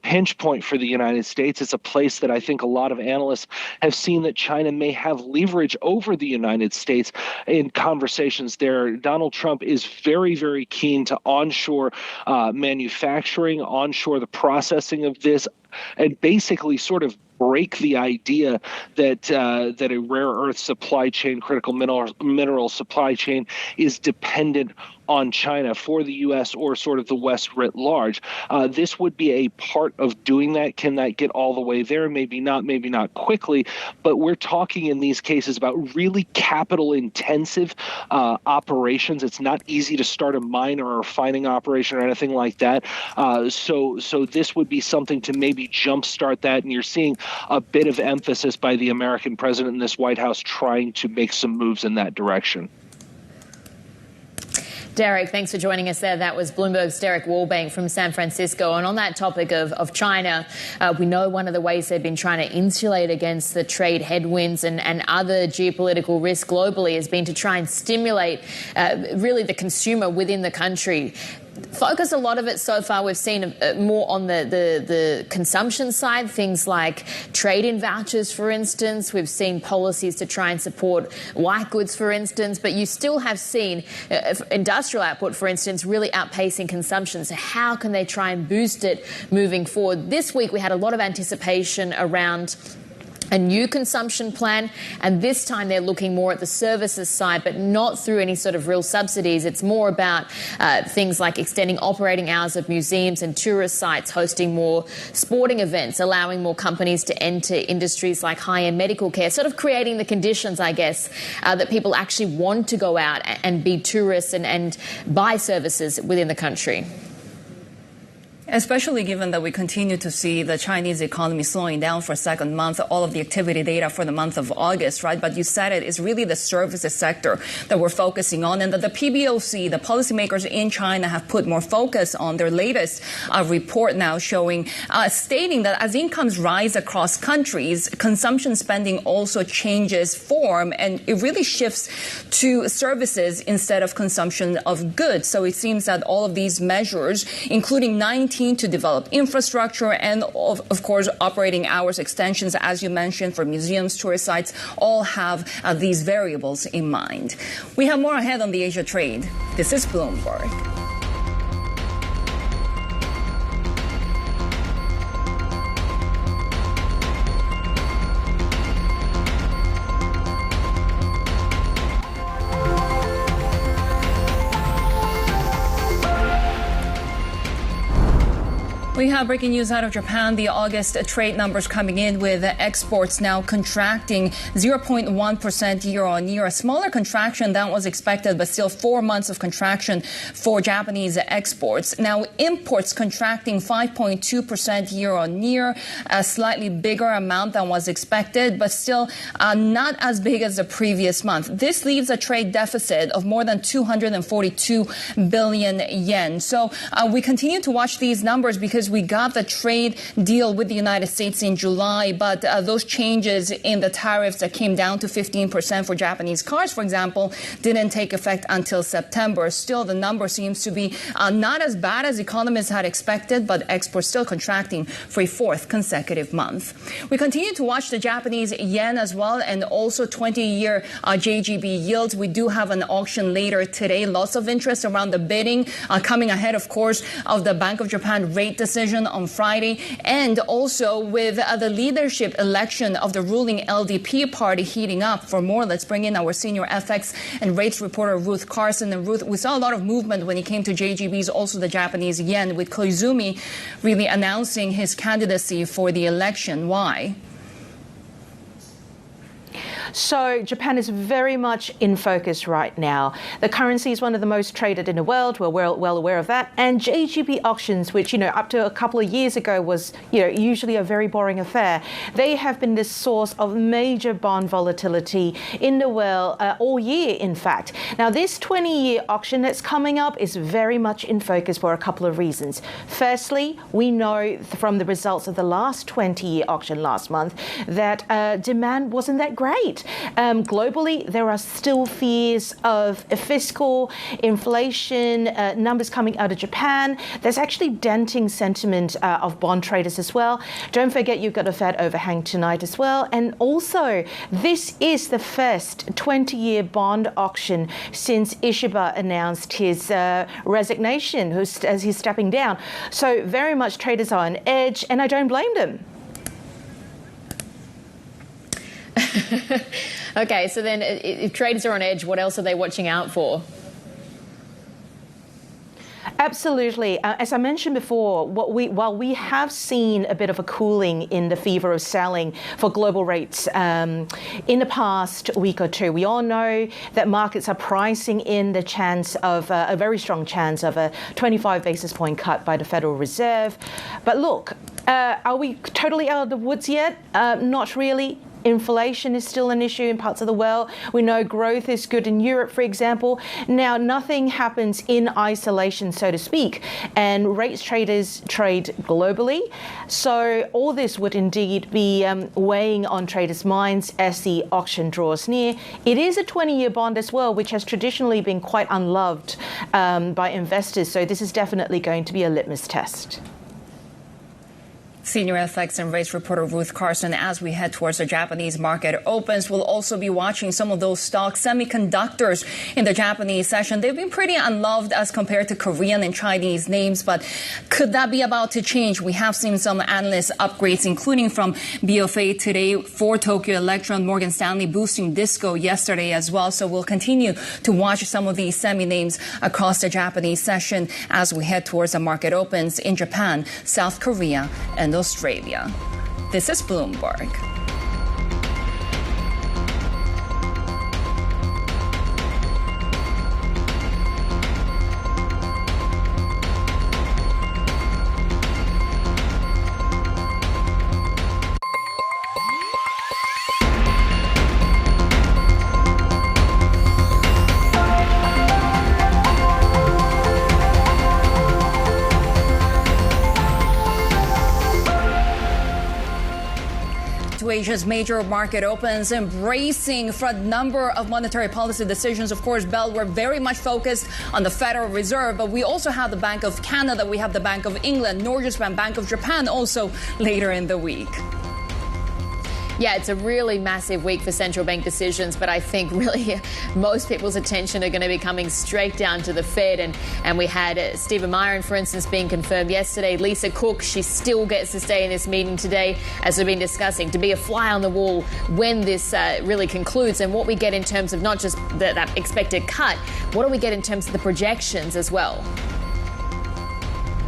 pinch point for the United States. It's a place that I think a lot of analysts have seen that China may have leverage over the United States in conversations there. Donald Trump is very, very keen to onshore manufacturing, onshore the processing of this, and basically sort of break the idea that a rare earth supply chain, critical mineral supply chain, is dependent on China for the U.S. or sort of the West writ large. This would be a part of doing that. Can that get all the way there? Maybe not quickly, but we're talking in these cases about really capital-intensive operations. It's not easy to start a mine or a refining operation or anything like that. So this would be something to maybe jumpstart that, and you're seeing a bit of emphasis by the American president in this White House trying to make some moves in that direction. Derek, thanks for joining us there. That was Bloomberg's Derek Wallbank from San Francisco. And on that topic of China, we know one of the ways they've been trying to insulate against the trade headwinds and other geopolitical risk globally has been to try and stimulate really the consumer within the country. Focus a lot of it so far, we've seen more on the consumption side, things like trade-in vouchers, for instance. We've seen policies to try and support white goods, for instance, but you still have seen industrial output, for instance, really outpacing consumption. So how can they try and boost it moving forward? This week we had a lot of anticipation around a new consumption plan, and this time they're looking more at the services side, but not through any sort of real subsidies. It's more about things like extending operating hours of museums and tourist sites, hosting more sporting events, allowing more companies to enter industries like high-end medical care, sort of creating the conditions, I guess, that people actually want to go out and be tourists and buy services within the country. Especially given that we continue to see the Chinese economy slowing down for a second month, all of the activity data for the month of August, right? But you said it is really the services sector that we're focusing on, and that the PBOC, the policymakers in China, have put more focus on. Their latest report now showing, stating that as incomes rise across countries, consumption spending also changes form, and it really shifts to services instead of consumption of goods. So it seems that all of these measures, including 19 to develop infrastructure and, of course, operating hours extensions, as you mentioned, for museums, tourist sites, all have these variables in mind. We have more ahead on the Asia trade. This is Bloomberg. We have breaking news out of Japan. The August trade numbers coming in with exports now contracting 0.1% year on year. A smaller contraction than was expected, but still 4 months of contraction for Japanese exports. Now imports contracting 5.2% year on year, a slightly bigger amount than was expected, but still not as big as the previous month. This leaves a trade deficit of more than 242 billion yen. So we continue to watch these numbers because we got the trade deal with the United States in July, but those changes in the tariffs that came down to 15% for Japanese cars, for example, didn't take effect until September. Still, the number seems to be not as bad as economists had expected, but exports still contracting for a fourth consecutive month. We continue to watch the Japanese yen as well, and also 20-year JGB yields. We do have an auction later today. Lots of interest around the bidding coming ahead, of course, of the Bank of Japan rate decision on Friday, and also with the leadership election of the ruling LDP party heating up. For more, let's bring in our senior FX and rates reporter Ruth Carson. And Ruth, we saw a lot of movement when it came to JGBs, also the Japanese yen, with Koizumi really announcing his candidacy for the election. Why? So Japan is very much in focus right now. The currency is one of the most traded in the world. We're well aware of that. And JGB auctions, which, up to a couple of years ago was, usually a very boring affair, they have been the source of major bond volatility in the world all year, in fact. Now, this 20-year auction that's coming up is very much in focus for a couple of reasons. Firstly, we know from the results of the last 20-year auction last month that demand wasn't that great. Globally, there are still fears of fiscal inflation, numbers coming out of Japan. There's actually denting sentiment of bond traders as well. Don't forget, you've got a Fed overhang tonight as well. And also, this is the first 20-year bond auction since Ishiba announced his resignation, as he's stepping down. So very much traders are on edge, and I don't blame them. Okay, so then if traders are on edge, what else are they watching out for? Absolutely. As I mentioned before, while we have seen a bit of a cooling in the fever of selling for global rates in the past week or two, we all know that markets are pricing in the chance of a very strong chance of a 25 basis point cut by the Federal Reserve. But look, are we totally out of the woods yet? Not really. Inflation is still an issue in parts of the world. We know growth is good in Europe, for example. Now, nothing happens in isolation, so to speak, and rates traders trade globally. So all this would indeed be weighing on traders' minds as the auction draws near. It is a 20-year bond as well, which has traditionally been quite unloved by investors. So this is definitely going to be a litmus test. Senior FX and rates reporter Ruth Carson, as we head towards the Japanese market opens, we'll also be watching some of those stocks, semiconductors in the Japanese session. They've been pretty unloved as compared to Korean and Chinese names, but could that be about to change? We have seen some analyst upgrades, including from BofA today for Tokyo Electron, Morgan Stanley boosting Disco yesterday as well. So we'll continue to watch some of these semi names across the Japanese session as we head towards the market opens in Japan, South Korea, and Australia. This is Bloomberg. Asia's major market opens, embracing for a number of monetary policy decisions. Of course, Bell, we're very much focused on the Federal Reserve, but we also have the Bank of Canada, we have the Bank of England, Norges Bank of Japan also later in the week. Yeah, it's a really massive week for central bank decisions, but I think really most people's attention are going to be coming straight down to the Fed. And we had Stephen Miran, for instance, being confirmed yesterday. Lisa Cook, she still gets to stay in this meeting today, as we've been discussing, to be a fly on the wall when this really concludes, and what we get in terms of not just that expected cut, what do we get in terms of the projections as well?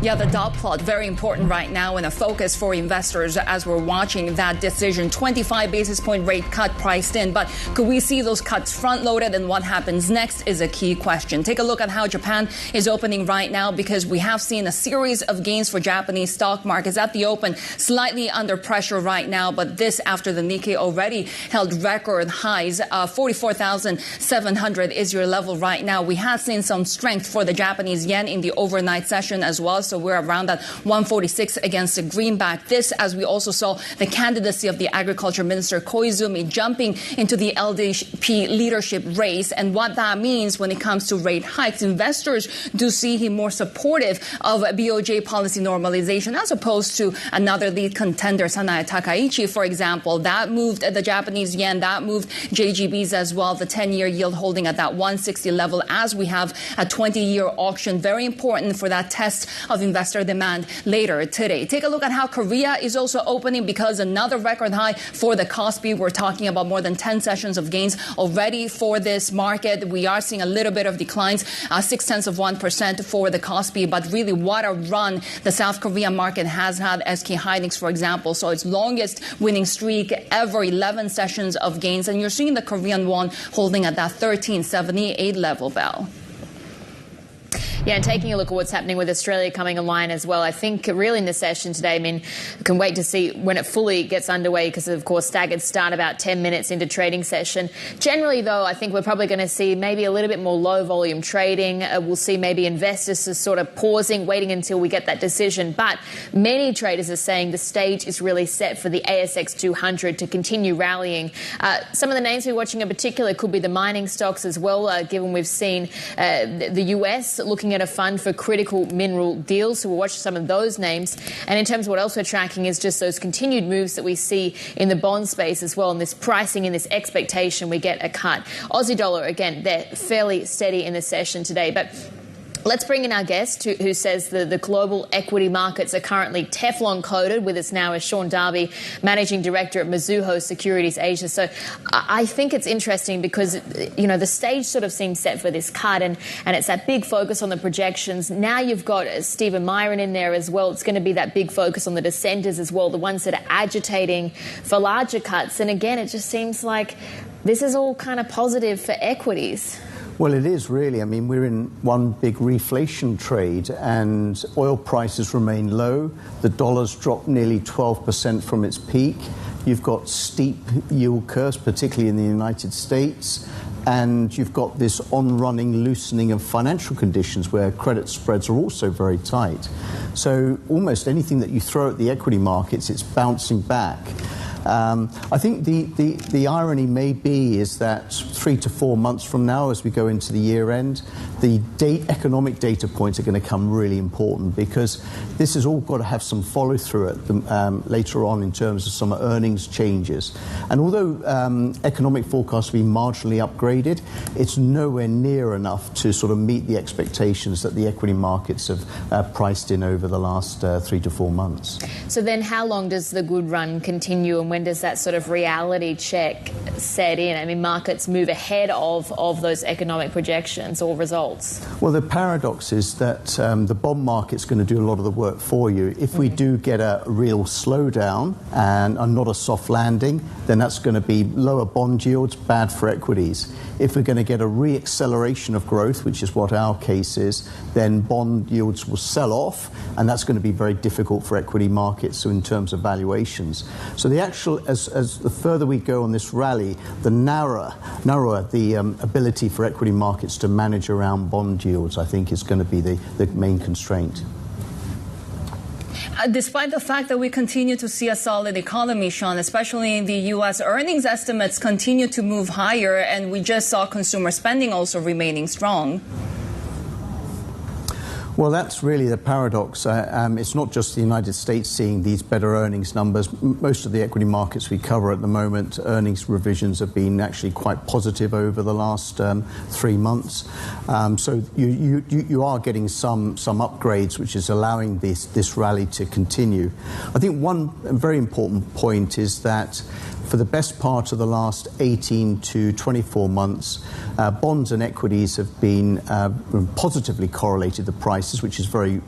Yeah, the dot plot, very important right now and a focus for investors as we're watching that decision. 25 basis point rate cut priced in. But could we see those cuts front-loaded, and what happens next is a key question. Take a look at how Japan is opening right now, because we have seen a series of gains for Japanese stock markets at the open, slightly under pressure right now. But this after the Nikkei already held record highs. 44,700 is your level right now. We have seen some strength for the Japanese yen in the overnight session as well. So we're around that 146 against the greenback. This, as we also saw the candidacy of the Agriculture Minister Koizumi jumping into the LDP leadership race, and what that means when it comes to rate hikes. Investors do see him more supportive of BOJ policy normalization as opposed to another lead contender, Sanae Takaichi, for example. That moved the Japanese yen, that moved JGBs as well. The 10-year yield holding at that 160 level as we have a 20-year auction. Very important for that test of investor demand later today. Take a look at how Korea is also opening, because another record high for the Kospi. We're talking about more than 10 sessions of gains already for this market. We are seeing a little bit of declines, 0.6% for the Kospi, but really what a run the South Korean market has had. SK Hynix, for example, so its longest winning streak ever, 11 sessions of gains, and you're seeing the Korean won holding at that 13.78 level, Bell. Yeah, and taking a look at what's happening with Australia coming online as well, I think really in the session today, I mean, we can wait to see when it fully gets underway because, of course, staggered start about 10 minutes into trading session. Generally, though, I think we're probably going to see maybe a little bit more low volume trading. We'll see maybe investors just sort of pausing, waiting until we get that decision. But many traders are saying the stage is really set for the ASX 200 to continue rallying. Some of the names we're watching in particular could be the mining stocks as well, given we've seen the US looking at a fund for critical mineral deals. So we'll watch some of those names. And in terms of what else we're tracking is just those continued moves that we see in the bond space as well. And this pricing and this expectation we get a cut. Aussie dollar, again, they're fairly steady in the session today. But let's bring in our guest who says the global equity markets are currently Teflon coated. With us now is Sean Darby, Managing Director at Mizuho Securities Asia. So I think it's interesting because, you know, the stage sort of seems set for this cut and it's that big focus on the projections. Now you've got Stephen Miran in there as well. It's going to be that big focus on the dissenters as well, the ones that are agitating for larger cuts. And again, it just seems like this is all kind of positive for equities. Well, it is really. I mean, we're in one big reflation trade and oil prices remain low. The dollar's dropped nearly 12% from its peak. You've got steep yield curves, particularly in the United States. And you've got this on-running loosening of financial conditions where credit spreads are also very tight. So almost anything that you throw at the equity markets, it's bouncing back. I think the irony may be is that 3 to 4 months from now, as we go into the year end, the economic data points are going to come really important because this has all got to have some follow through later on in terms of some earnings changes. And although economic forecasts will be marginally upgraded, it's nowhere near enough to sort of meet the expectations that the equity markets have priced in over the last 3 to 4 months. So then how long does the good run continue and when does that sort of reality check set in? I mean, markets move ahead of those economic projections or results. Well, the paradox is that the bond market's going to do a lot of the work for you. If we do get a real slowdown and not a soft landing, then that's going to be lower bond yields, bad for equities. If we're going to get a re-acceleration of growth, which is what our case is, then bond yields will sell off, and that's going to be very difficult for equity markets in terms of valuations. So the as the further we go on this rally, the narrower the ability for equity markets to manage around bond yields, I think, is going to be the main constraint. Despite the fact that we continue to see a solid economy, Sean, especially in the U.S., earnings estimates continue to move higher, and we just saw consumer spending also remaining strong. Well, that's really the paradox. It's not just the United States seeing these better earnings numbers. Most of the equity markets we cover at the moment, earnings revisions have been actually quite positive over the last 3 months. So you are getting some upgrades, which is allowing this rally to continue. I think one very important point is that for the best part of the last 18 to 24 months, bonds and equities have been positively correlated, the prices, which is very,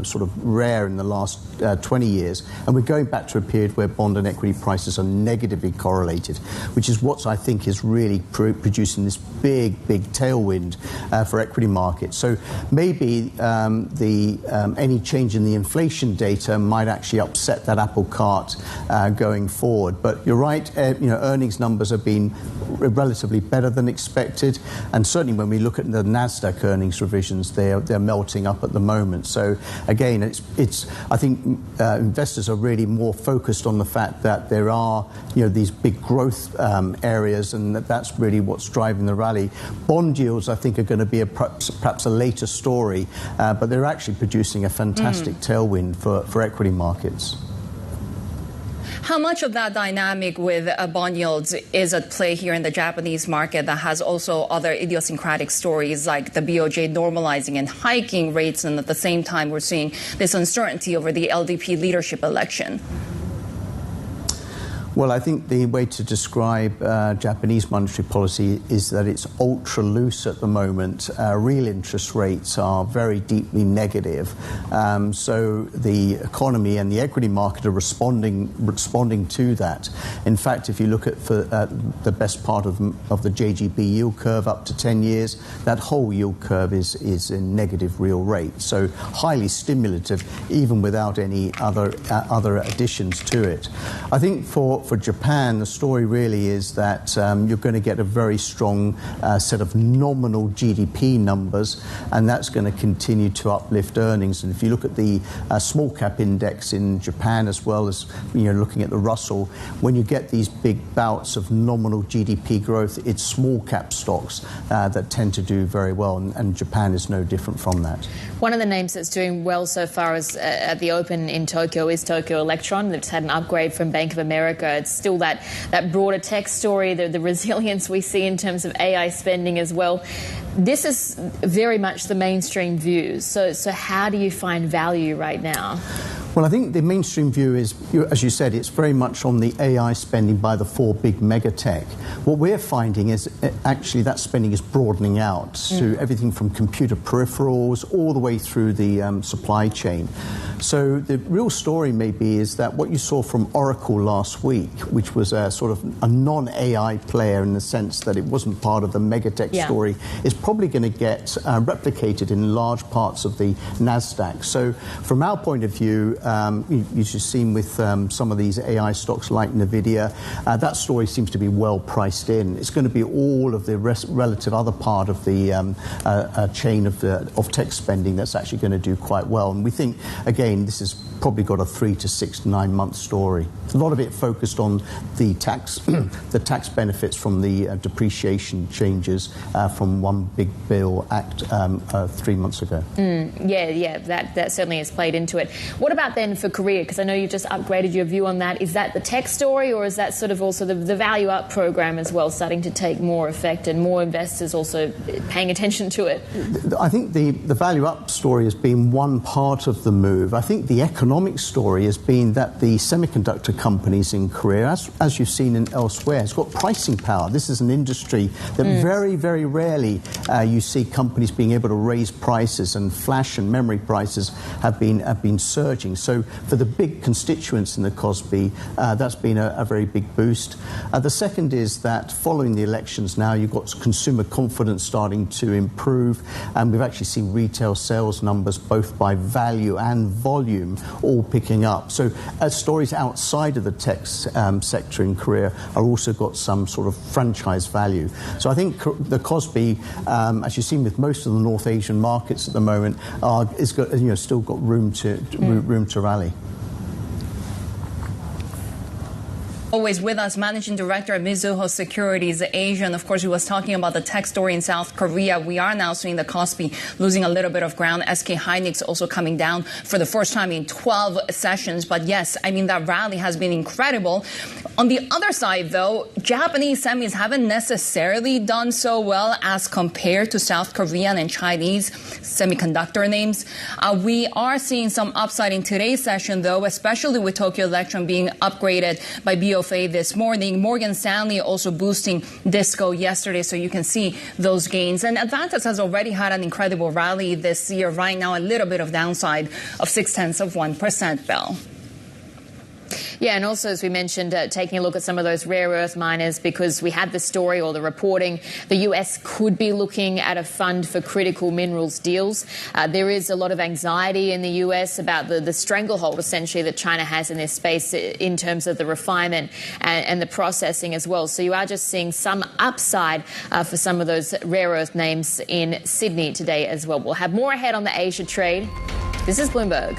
sort of rare in the last 20 years. And we're going back to a period where bond and equity prices are negatively correlated, which is what I think is really producing this big tailwind for equity markets. So maybe any change in the inflation data might actually upset that apple cart going forward. But you're right, earnings numbers have been relatively better than expected, and certainly when we look at the Nasdaq earnings revisions, they're melting up at the moment. So again, I think investors are really more focused on the fact that there are these big growth areas, and that's really what's driving the rally. Bond yields, I think, are going to be perhaps a later story, but they're actually producing a fantastic tailwind for equity markets. How much of that dynamic with bond yields is at play here in the Japanese market that has also other idiosyncratic stories like the BOJ normalizing and hiking rates, and at the same time we're seeing this uncertainty over the LDP leadership election? Well, I think the way to describe Japanese monetary policy is that it's ultra loose at the moment. Real interest rates are very deeply negative. So the economy and the equity market are responding to that. In fact, if you look at the best part of the JGB yield curve up to 10 years, that whole yield curve is in negative real rate. So highly stimulative, even without any other additions to it. I think for Japan, the story really is that you're going to get a very strong set of nominal GDP numbers, and that's going to continue to uplift earnings. And if you look at the small cap index in Japan, as well as looking at the Russell, when you get these big bouts of nominal GDP growth, it's small cap stocks that tend to do very well, and Japan is no different from that. One of the names that's doing well so far is at the open in Tokyo is Tokyo Electron. That's had an upgrade from Bank of America. It's still that broader tech story, the resilience we see in terms of AI spending as well. This is very much the mainstream view. So how do you find value right now? Well, I think the mainstream view is, as you said, it's very much on the AI spending by the four big mega tech. What we're finding is actually that spending is broadening out to everything from computer peripherals all the way through the supply chain. So the real story maybe is that what you saw from Oracle last week, which was a sort of a non-AI player in the sense that it wasn't part of the megatech story, is probably going to get replicated in large parts of the NASDAQ. So from our point of view, you've just seen with some of these AI stocks like NVIDIA, that story seems to be well priced in. It's going to be all of the relative other part of the chain of tech spending that's actually going to do quite well. And we think, again, this has probably got a 3 to 6 to 9 month story. A lot of it focused on the tax benefits from the depreciation changes from one big bill act 3 months ago. That certainly has played into it. What about then for Korea? Because I know you've just upgraded your view on that. Is that the tech story, or is that sort of also the value up program as well starting to take more effect and more investors also paying attention to it? I think the value up story has been one part of the move. I think the economic story has been that the semiconductor companies in Korea, as you've seen in elsewhere, has got pricing power. This is an industry that very, very rarely you see companies being able to raise prices, and flash and memory prices have been surging. So for the big constituents in the KOSPI, that's been a very big boost. The second is that following the elections now, you've got consumer confidence starting to improve, and we've actually seen retail sales numbers both by value and volume all picking up. So stories outside of the tech sector in Korea are also got some sort of franchise value. So I think the KOSPI, as you've seen with most of the North Asian markets at the moment, is got, still got room to rally. Always with us, Managing Director at Mizuho Securities Asia. And of course, he was talking about the tech story in South Korea. We are now seeing the KOSPI losing a little bit of ground. SK Hynix also coming down for the first time in 12 sessions. But yes, I mean, that rally has been incredible. On the other side, though, Japanese semis haven't necessarily done so well as compared to South Korean and Chinese semiconductor names. We are seeing some upside in today's session, though, especially with Tokyo Electron being upgraded by BOF this morning. Morgan Stanley also boosting Disco yesterday, so you can see those gains. And Advantas has already had an incredible rally this year. Right now, a little bit of downside of 0.6%, Bell. Yeah, and also, as we mentioned, taking a look at some of those rare earth miners, because we had the story or the reporting, the US could be looking at a fund for critical minerals deals. There is a lot of anxiety in the US about the stranglehold, essentially, that China has in this space in terms of the refinement and the processing as well. So you are just seeing some upside for some of those rare earth names in Sydney today as well. We'll have more ahead on the Asia trade. This is Bloomberg.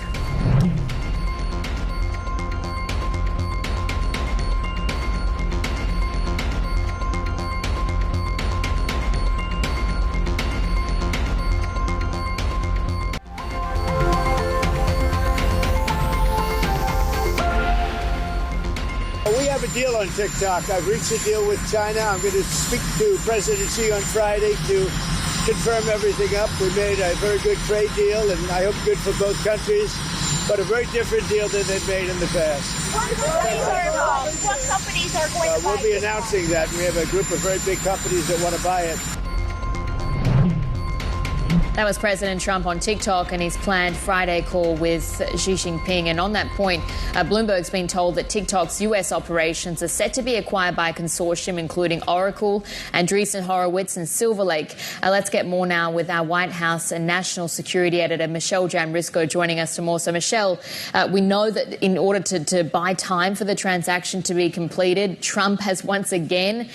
deal on TikTok. I've reached a deal with China. I'm going to speak to President Xi on Friday to confirm everything up. We made a very good trade deal, and I hope good for both countries, but a very different deal than they've made in the past. What companies are going to buy We'll be announcing that. We have a group of very big companies that want to buy it. That was President Trump on TikTok and his planned Friday call with Xi Jinping. And on that point, Bloomberg's been told that TikTok's US operations are set to be acquired by a consortium including Oracle, Andreessen Horowitz and Silver Lake. Let's get more now with our White House and National Security Editor, Michelle Jamrisco, joining us for more. So, Michelle, we know that in order to buy time for the transaction to be completed, Trump has once again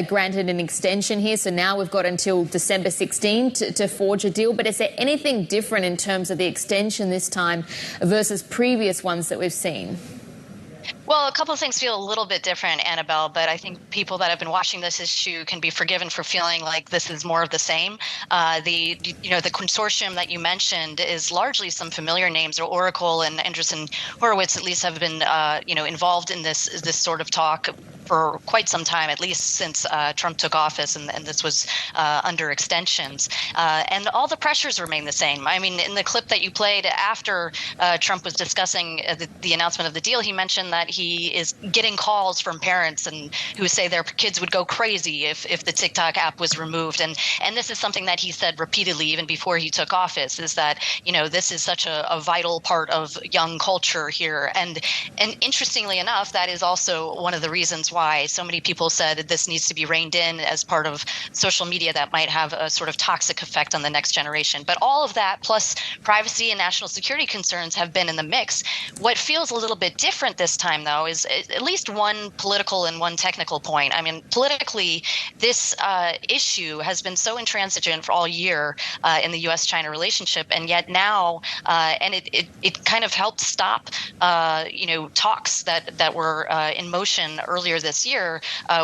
granted an extension here. So now we've got until December 16 to forge a deal. But is there anything different in terms of the extension this time versus previous ones that we've seen? Well, a couple of things feel a little bit different, Annabelle, but I think people that have been watching this issue can be forgiven for feeling like this is more of the same. The consortium that you mentioned is largely some familiar names. Oracle and Andreessen Horowitz at least have been, involved in this sort of talk for quite some time, at least since Trump took office, and this was under extensions. And all the pressures remain the same. I mean, in the clip that you played after Trump was discussing the announcement of the deal, he mentioned that he is getting calls from parents and who say their kids would go crazy if the TikTok app was removed. And this is something that he said repeatedly even before he took office, is that, this is such a vital part of young culture here. And interestingly enough, that is also one of the reasons why so many people said that this needs to be reined in as part of social media that might have a sort of toxic effect on the next generation. But all of that, plus privacy and national security concerns, have been in the mix. What feels a little bit different this time, though, is at least one political and one technical point. I mean, politically, this issue has been so intransigent for all year in the U.S.-China relationship, and yet now, and it kind of helped stop, talks that were in motion earlier this year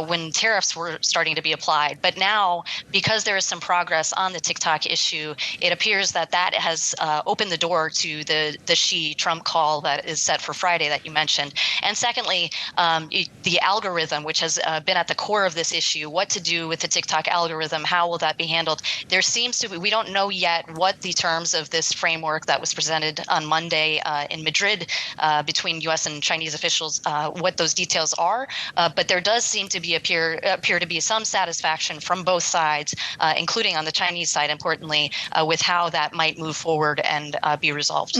when tariffs were starting to be applied. But now, because there is some progress on the TikTok issue, it appears that has opened the door to the Xi-Trump call that is set for Friday that you mentioned. And secondly, the algorithm, which has been at the core of this issue, what to do with the TikTok algorithm, how will that be handled? There seems to be, we don't know yet what the terms of this framework that was presented on Monday in Madrid between U.S. and Chinese officials, what those details are. But there does seem to be appear to be some satisfaction from both sides, including on the Chinese side, importantly, with how that might move forward and be resolved.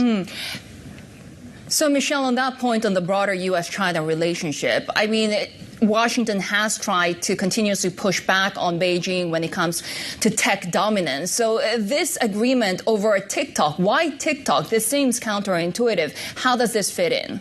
So, Michelle, on that point on the broader U.S.-China relationship, I mean, Washington has tried to continuously push back on Beijing when it comes to tech dominance. So this agreement over TikTok, why TikTok? This seems counterintuitive. How does this fit in?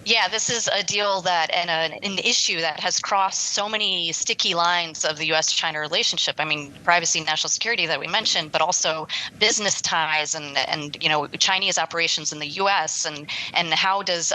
Yeah, this is a deal that and an issue that has crossed so many sticky lines of the U.S.-China relationship. I mean, privacy and national security that we mentioned, but also business ties and Chinese operations in the U.S. and how does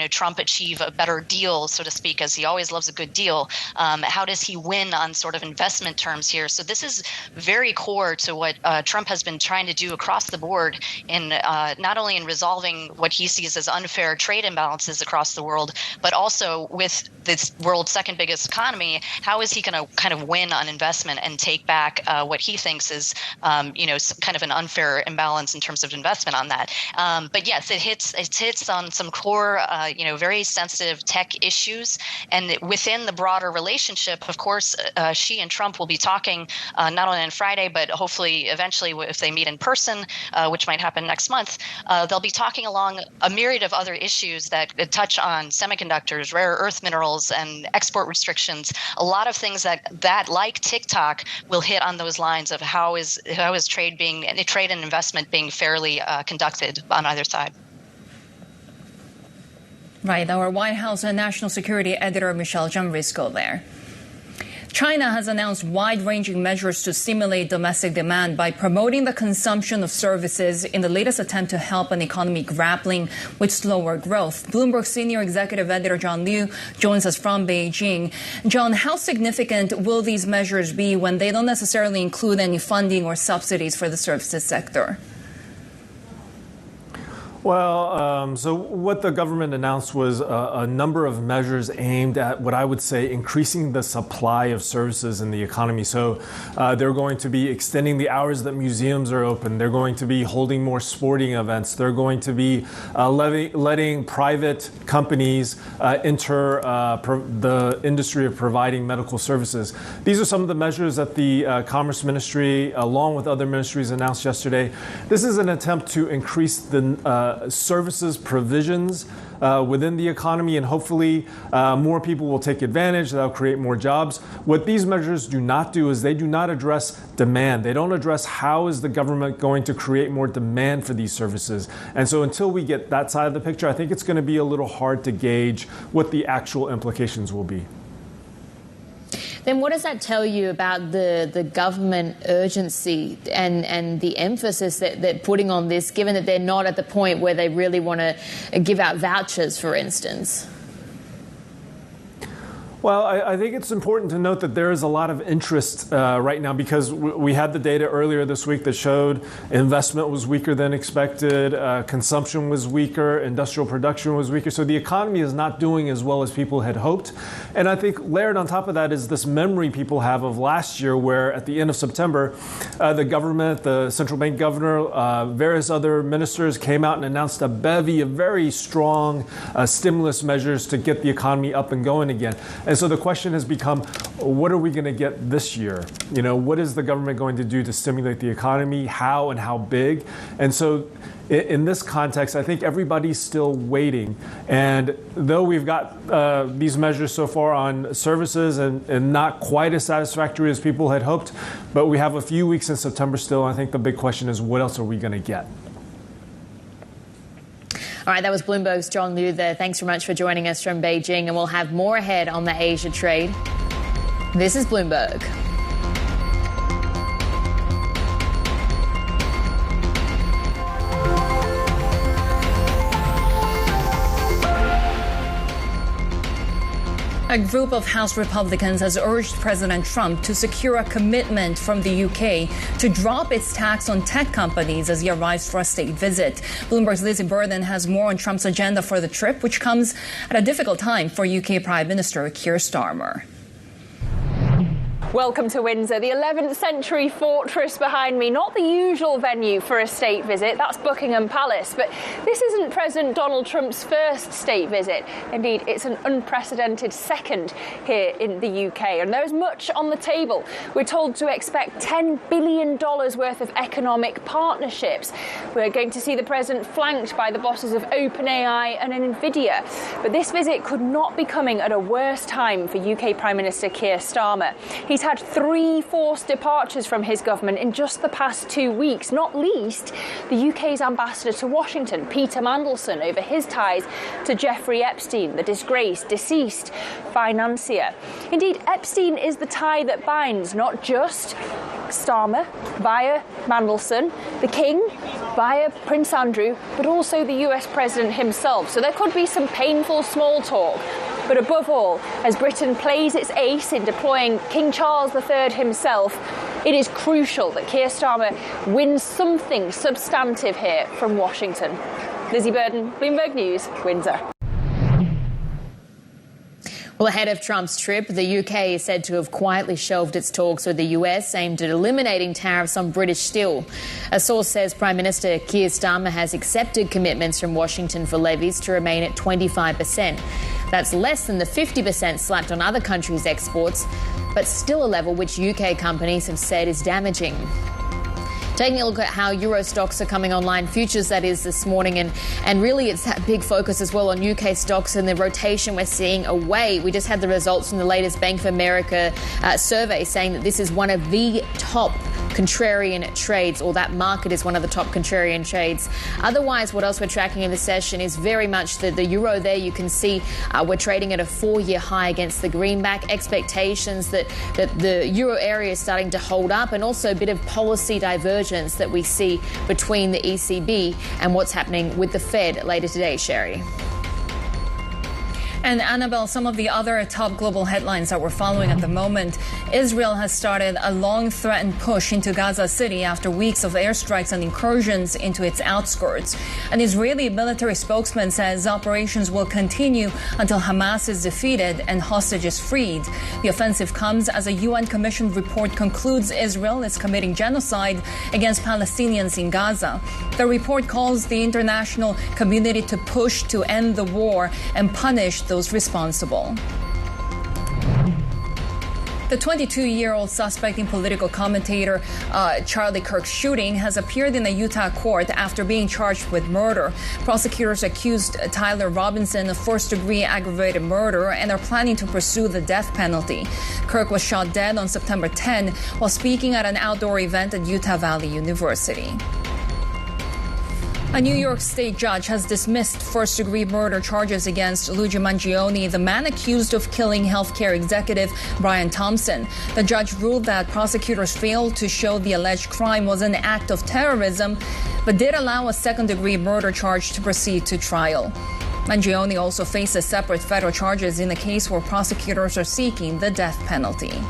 Trump achieve a better deal, so to speak, as he always loves a good deal. How does he win on sort of investment terms here? So this is very core to what Trump has been trying to do across the board in not only in resolving what he sees as unfair trade imbalances across the world, but also with this world's second biggest economy, how is he going to kind of win on investment and take back what he thinks is, kind of an unfair imbalance in terms of investment on that? But yes, it hits on some core, very sensitive tech issues, and within the broader relationship, of course, Xi and Trump will be talking not only on Friday, but hopefully eventually if they meet in person, which might happen next month, they'll be talking along a myriad of other issues that touch on semiconductors, rare earth minerals, and export restrictions. A lot of things that like TikTok will hit on those lines of how is trade and investment being fairly conducted on either side. Right, our White House and National Security Editor Michelle Jamrisco there. China has announced wide-ranging measures to stimulate domestic demand by promoting the consumption of services in the latest attempt to help an economy grappling with slower growth. Bloomberg Senior Executive Editor John Liu joins us from Beijing. John, how significant will these measures be when they don't necessarily include any funding or subsidies for the services sector? Well, so what the government announced was a number of measures aimed at what I would say increasing the supply of services in the economy. So they're going to be extending the hours that museums are open. They're going to be holding more sporting events. They're going to be letting private companies enter the industry of providing medical services. These are some of the measures that the Commerce Ministry, along with other ministries, announced yesterday. This is an attempt to increase the services provisions within the economy, and hopefully more people will take advantage. That'll create more jobs. What these measures do not do is they do not address demand. They don't address how is the government going to create more demand for these services. And so until we get that side of the picture, I think it's going to be a little hard to gauge what the actual implications will be. Then what does that tell you about the government urgency and the emphasis that they're putting on this, given that they're not at the point where they really want to give out vouchers, for instance? Well, I think it's important to note that there is a lot of interest right now because we had the data earlier this week that showed investment was weaker than expected, consumption was weaker, industrial production was weaker. So the economy is not doing as well as people had hoped. And I think layered on top of that is this memory people have of last year where at the end of September, the government, the central bank governor, various other ministers came out and announced a bevy of very strong stimulus measures to get the economy up and going again. And so the question has become, what are we going to get this year? You know, what is the government going to do to stimulate the economy? How and how big? And so in this context, I think everybody's still waiting. And though we've got these measures so far on services and not quite as satisfactory as people had hoped, but we have a few weeks in September still. I think the big question is, what else are we going to get? All right, that was Bloomberg's John Liu there. Thanks so much for joining us from Beijing, and we'll have more ahead on the Asia trade. This is Bloomberg. A group of House Republicans has urged President Trump to secure a commitment from the UK to drop its tax on tech companies as he arrives for a state visit. Bloomberg's Lizzie Burden has more on Trump's agenda for the trip, which comes at a difficult time for UK Prime Minister Keir Starmer. Welcome to Windsor, the 11th century fortress behind me. Not the usual venue for a state visit, that's Buckingham Palace. But this isn't President Donald Trump's first state visit. Indeed, it's an unprecedented second here in the UK. And there's much on the table. We're told to expect $10 billion worth of economic partnerships. We're going to see the president flanked by the bosses of OpenAI and NVIDIA. But this visit could not be coming at a worse time for UK Prime Minister Keir Starmer. He's had 3 forced departures from his government in just the past 2 weeks, not least the UK's ambassador to Washington, Peter Mandelson, over his ties to Jeffrey Epstein, the disgraced, deceased financier. Indeed, Epstein is the tie that binds not just Starmer via Mandelson, the King via Prince Andrew, but also the US President himself. So there could be some painful small talk. But above all, as Britain plays its ace in deploying King Charles III himself, it is crucial that Keir Starmer wins something substantive here from Washington. Lizzie Burden, Bloomberg News, Windsor. Well, ahead of Trump's trip, the UK is said to have quietly shelved its talks with the US aimed at eliminating tariffs on British steel. A source says Prime Minister Keir Starmer has accepted commitments from Washington for levies to remain at 25%. That's less than the 50% slapped on other countries' exports, but still a level which UK companies have said is damaging. Taking a look at how Euro stocks are coming online, futures that is, this morning, and really it's that big focus as well on UK stocks and the rotation we're seeing away. We just had the results from the latest Bank of America survey saying that this is one of the top contrarian trades, or that market is one of the top contrarian trades. Otherwise, what else we're tracking in the session is very much the euro there. You can see we're trading at a 4-year high against the greenback. Expectations that the euro area is starting to hold up, and also a bit of policy divergence that we see between the ECB and what's happening with the Fed later today. Shery. And Annabelle, some of the other top global headlines that we're following at the moment. Israel has started a long-threatened push into Gaza City after weeks of airstrikes and incursions into its outskirts. An Israeli military spokesman says operations will continue until Hamas is defeated and hostages freed. The offensive comes as a UN-commissioned report concludes Israel is committing genocide against Palestinians in Gaza. The report calls the international community to push to end the war and punish those responsible. The 22-year-old suspect in political commentator Charlie Kirk's shooting has appeared in a Utah court after being charged with murder. Prosecutors accused Tyler Robinson of first-degree aggravated murder and are planning to pursue the death penalty. Kirk was shot dead on September 10 while speaking at an outdoor event at Utah Valley University. A New York state judge has dismissed first-degree murder charges against Luigi Mangione, the man accused of killing healthcare executive Brian Thompson. The judge ruled that prosecutors failed to show the alleged crime was an act of terrorism, but did allow a second-degree murder charge to proceed to trial. Mangione also faces separate federal charges in a case where prosecutors are seeking the death penalty.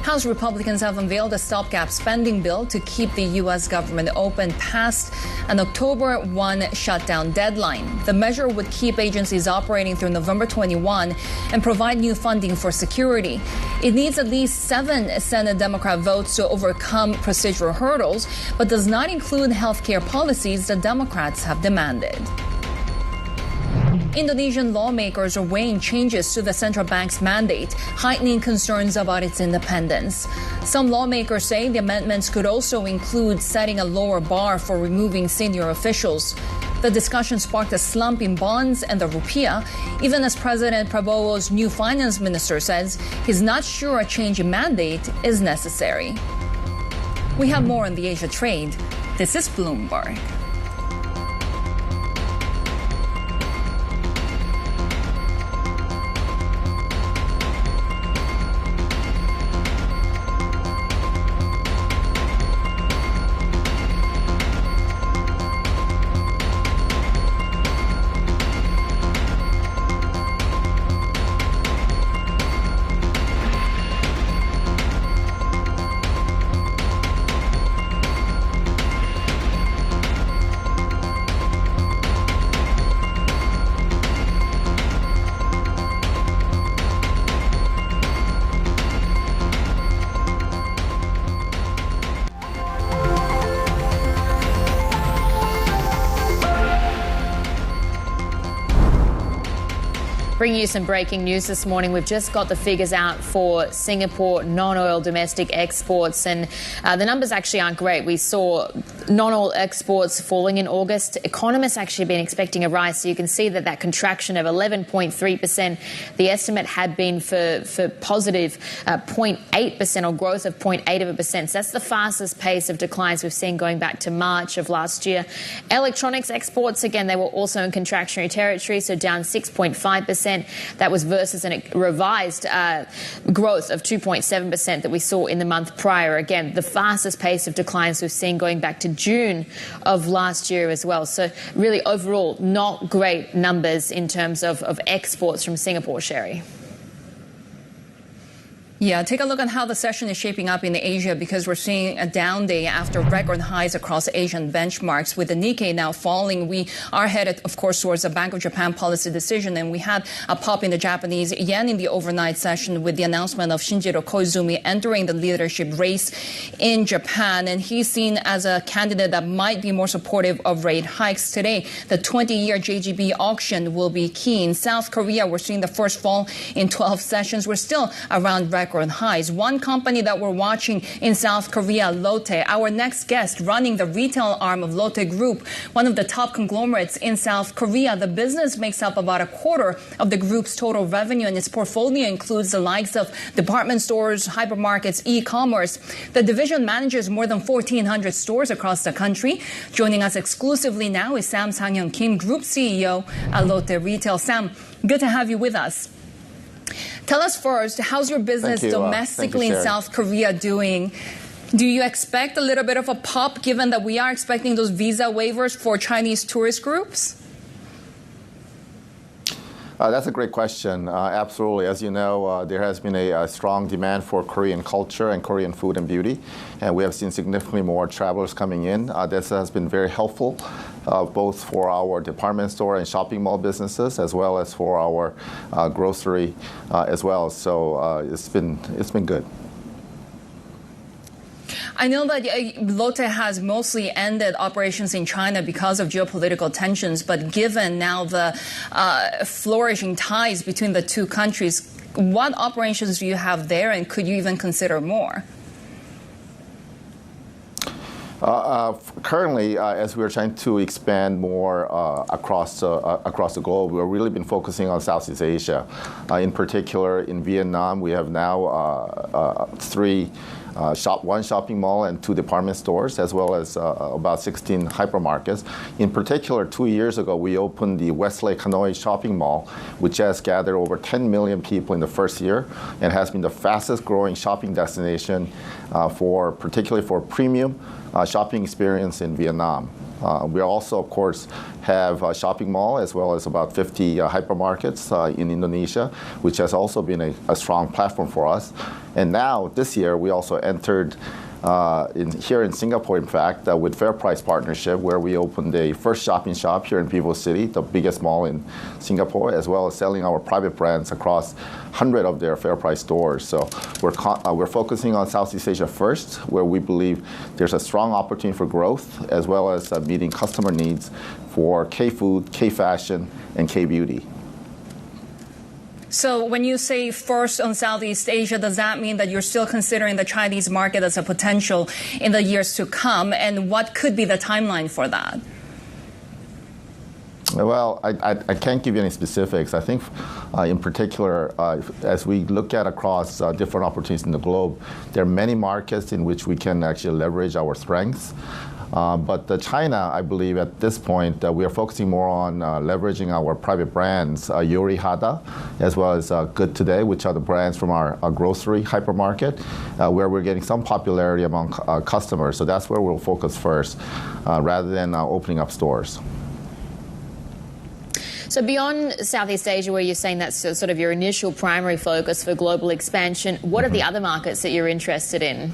House Republicans have unveiled a stopgap spending bill to keep the U.S. government open past an October 1 shutdown deadline. The measure would keep agencies operating through November 21 and provide new funding for security. It needs at least 7 Senate Democrat votes to overcome procedural hurdles, but does not include health care policies the Democrats have demanded. Indonesian lawmakers are weighing changes to the central bank's mandate, heightening concerns about its independence. Some lawmakers say the amendments could also include setting a lower bar for removing senior officials. The discussion sparked a slump in bonds and the rupiah, even as President Prabowo's new finance minister says he's not sure a change in mandate is necessary. We have more on the Asia trade. This is Bloomberg. Bringing you some breaking news this morning. We've just got the figures out for Singapore non-oil domestic exports, and the numbers actually aren't great. We saw non-oil exports falling in August. Economists actually have been expecting a rise, so you can see that contraction of 11.3%. The estimate had been for positive 0.8% or growth of 0.8%. So that's the fastest pace of declines we've seen going back to March of last year. Electronics exports, again, they were also in contractionary territory, so down 6.5%. That was versus a revised growth of 2.7% that we saw in the month prior. Again, the fastest pace of declines we've seen going back to June of last year as well. So really, overall, not great numbers in terms of exports from Singapore, Shery. Yeah, take a look at how the session is shaping up in Asia, because we're seeing a down day after record highs across Asian benchmarks, with the Nikkei now falling. We are headed, of course, towards a Bank of Japan policy decision, and we had a pop in the Japanese yen in the overnight session with the announcement of Shinjiro Koizumi entering the leadership race in Japan, and he's seen as a candidate that might be more supportive of rate hikes. Today, the 20-year JGB auction will be key. In South Korea, we're seeing the first fall in 12 sessions. We're still around record highs. One company that we're watching in South Korea, Lotte, our next guest running the retail arm of Lotte Group, one of the top conglomerates in South Korea. The business makes up about a quarter of the group's total revenue, and its portfolio includes the likes of department stores, hypermarkets, e-commerce. The division manages more than 1,400 stores across the country. Joining us exclusively now is Sanghyun Kim, Group CEO at Lotte Retail. Sam, good to have you with us. Tell us first, how's your business domestically in South Korea doing? Do you expect a little bit of a pop, given that we are expecting those visa waivers for Chinese tourist groups? That's a great question. Absolutely. As you know, there has been a strong demand for Korean culture and Korean food and beauty, and we have seen significantly more travelers coming in. This has been very helpful, both for our department store and shopping mall businesses, as well as for our grocery as well. So it's been good. I know that Lotte has mostly ended operations in China because of geopolitical tensions, but given now the flourishing ties between the two countries, what operations do you have there, and could you even consider more? Currently, as we're trying to expand more across the globe, we've really been focusing on Southeast Asia. In particular, in Vietnam, we have now one shopping mall and 2 department stores, as well as about 16 hypermarkets. In particular, 2 years ago, we opened the Westlake Hanoi shopping mall, which has gathered over 10 million people in the first year and has been the fastest growing shopping destination particularly for premium shopping experience in Vietnam. We also, of course, have a shopping mall as well as about 50 hypermarkets in Indonesia, which has also been a strong platform for us. And now, this year, we also entered here in Singapore, in fact, with FairPrice partnership, where we opened a first shopping shop here in Vivo City, the biggest mall in Singapore, as well as selling our private brands across 100 of their FairPrice stores. So we're focusing on Southeast Asia first, where we believe there's a strong opportunity for growth, as well as meeting customer needs for K-food, K-fashion, and K-beauty. So when you say first on Southeast Asia, does that mean that you're still considering the Chinese market as a potential in the years to come? And what could be the timeline for that? Well, I can't give you any specifics. I think in particular, as we look at across different opportunities in the globe, there are many markets in which we can actually leverage our strengths. But China, I believe at this point, we are focusing more on leveraging our private brands, Yori Hada, as well as Good Today, which are the brands from our grocery hypermarket, where we're getting some popularity among customers. So that's where we'll focus first, rather than opening up stores. So beyond Southeast Asia, where you're saying that's sort of your initial primary focus for global expansion, what are the other markets that you're interested in?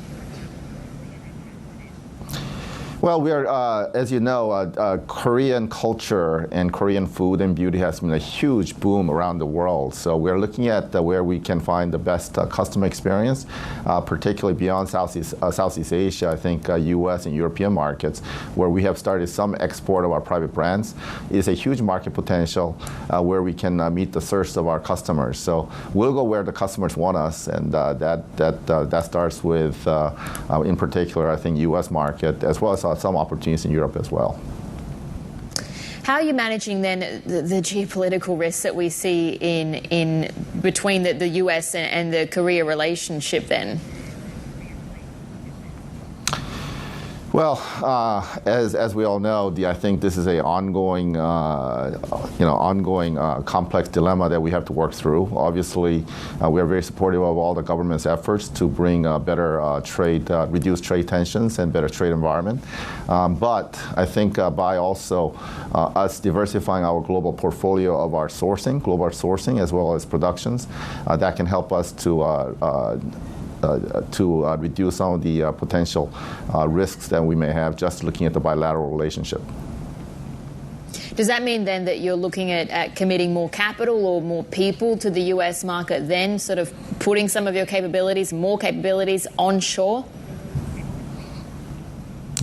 Well, we are, as you know, Korean culture and Korean food and beauty has been a huge boom around the world. So we're looking at where we can find the best customer experience, particularly beyond Southeast Asia. I think U.S. and European markets, where we have started some export of our private brands, is a huge market potential where we can meet the thirst of our customers. So we'll go where the customers want us, and that starts with, in particular, I think, U.S. market, as well as some opportunities in Europe as well. How are you managing then the geopolitical risks that we see in between the US and the Korea relationship then? Well, as we all know, I think this is an ongoing, complex dilemma that we have to work through. Obviously, we are very supportive of all the government's efforts to bring better reduce trade tensions and better trade environment. But I think by also us diversifying our global portfolio of our global sourcing, as well as productions, that can help us to reduce some of the potential risks that we may have just looking at the bilateral relationship. Does that mean then that you're looking at committing more capital or more people to the US market, then sort of putting some of your more capabilities onshore?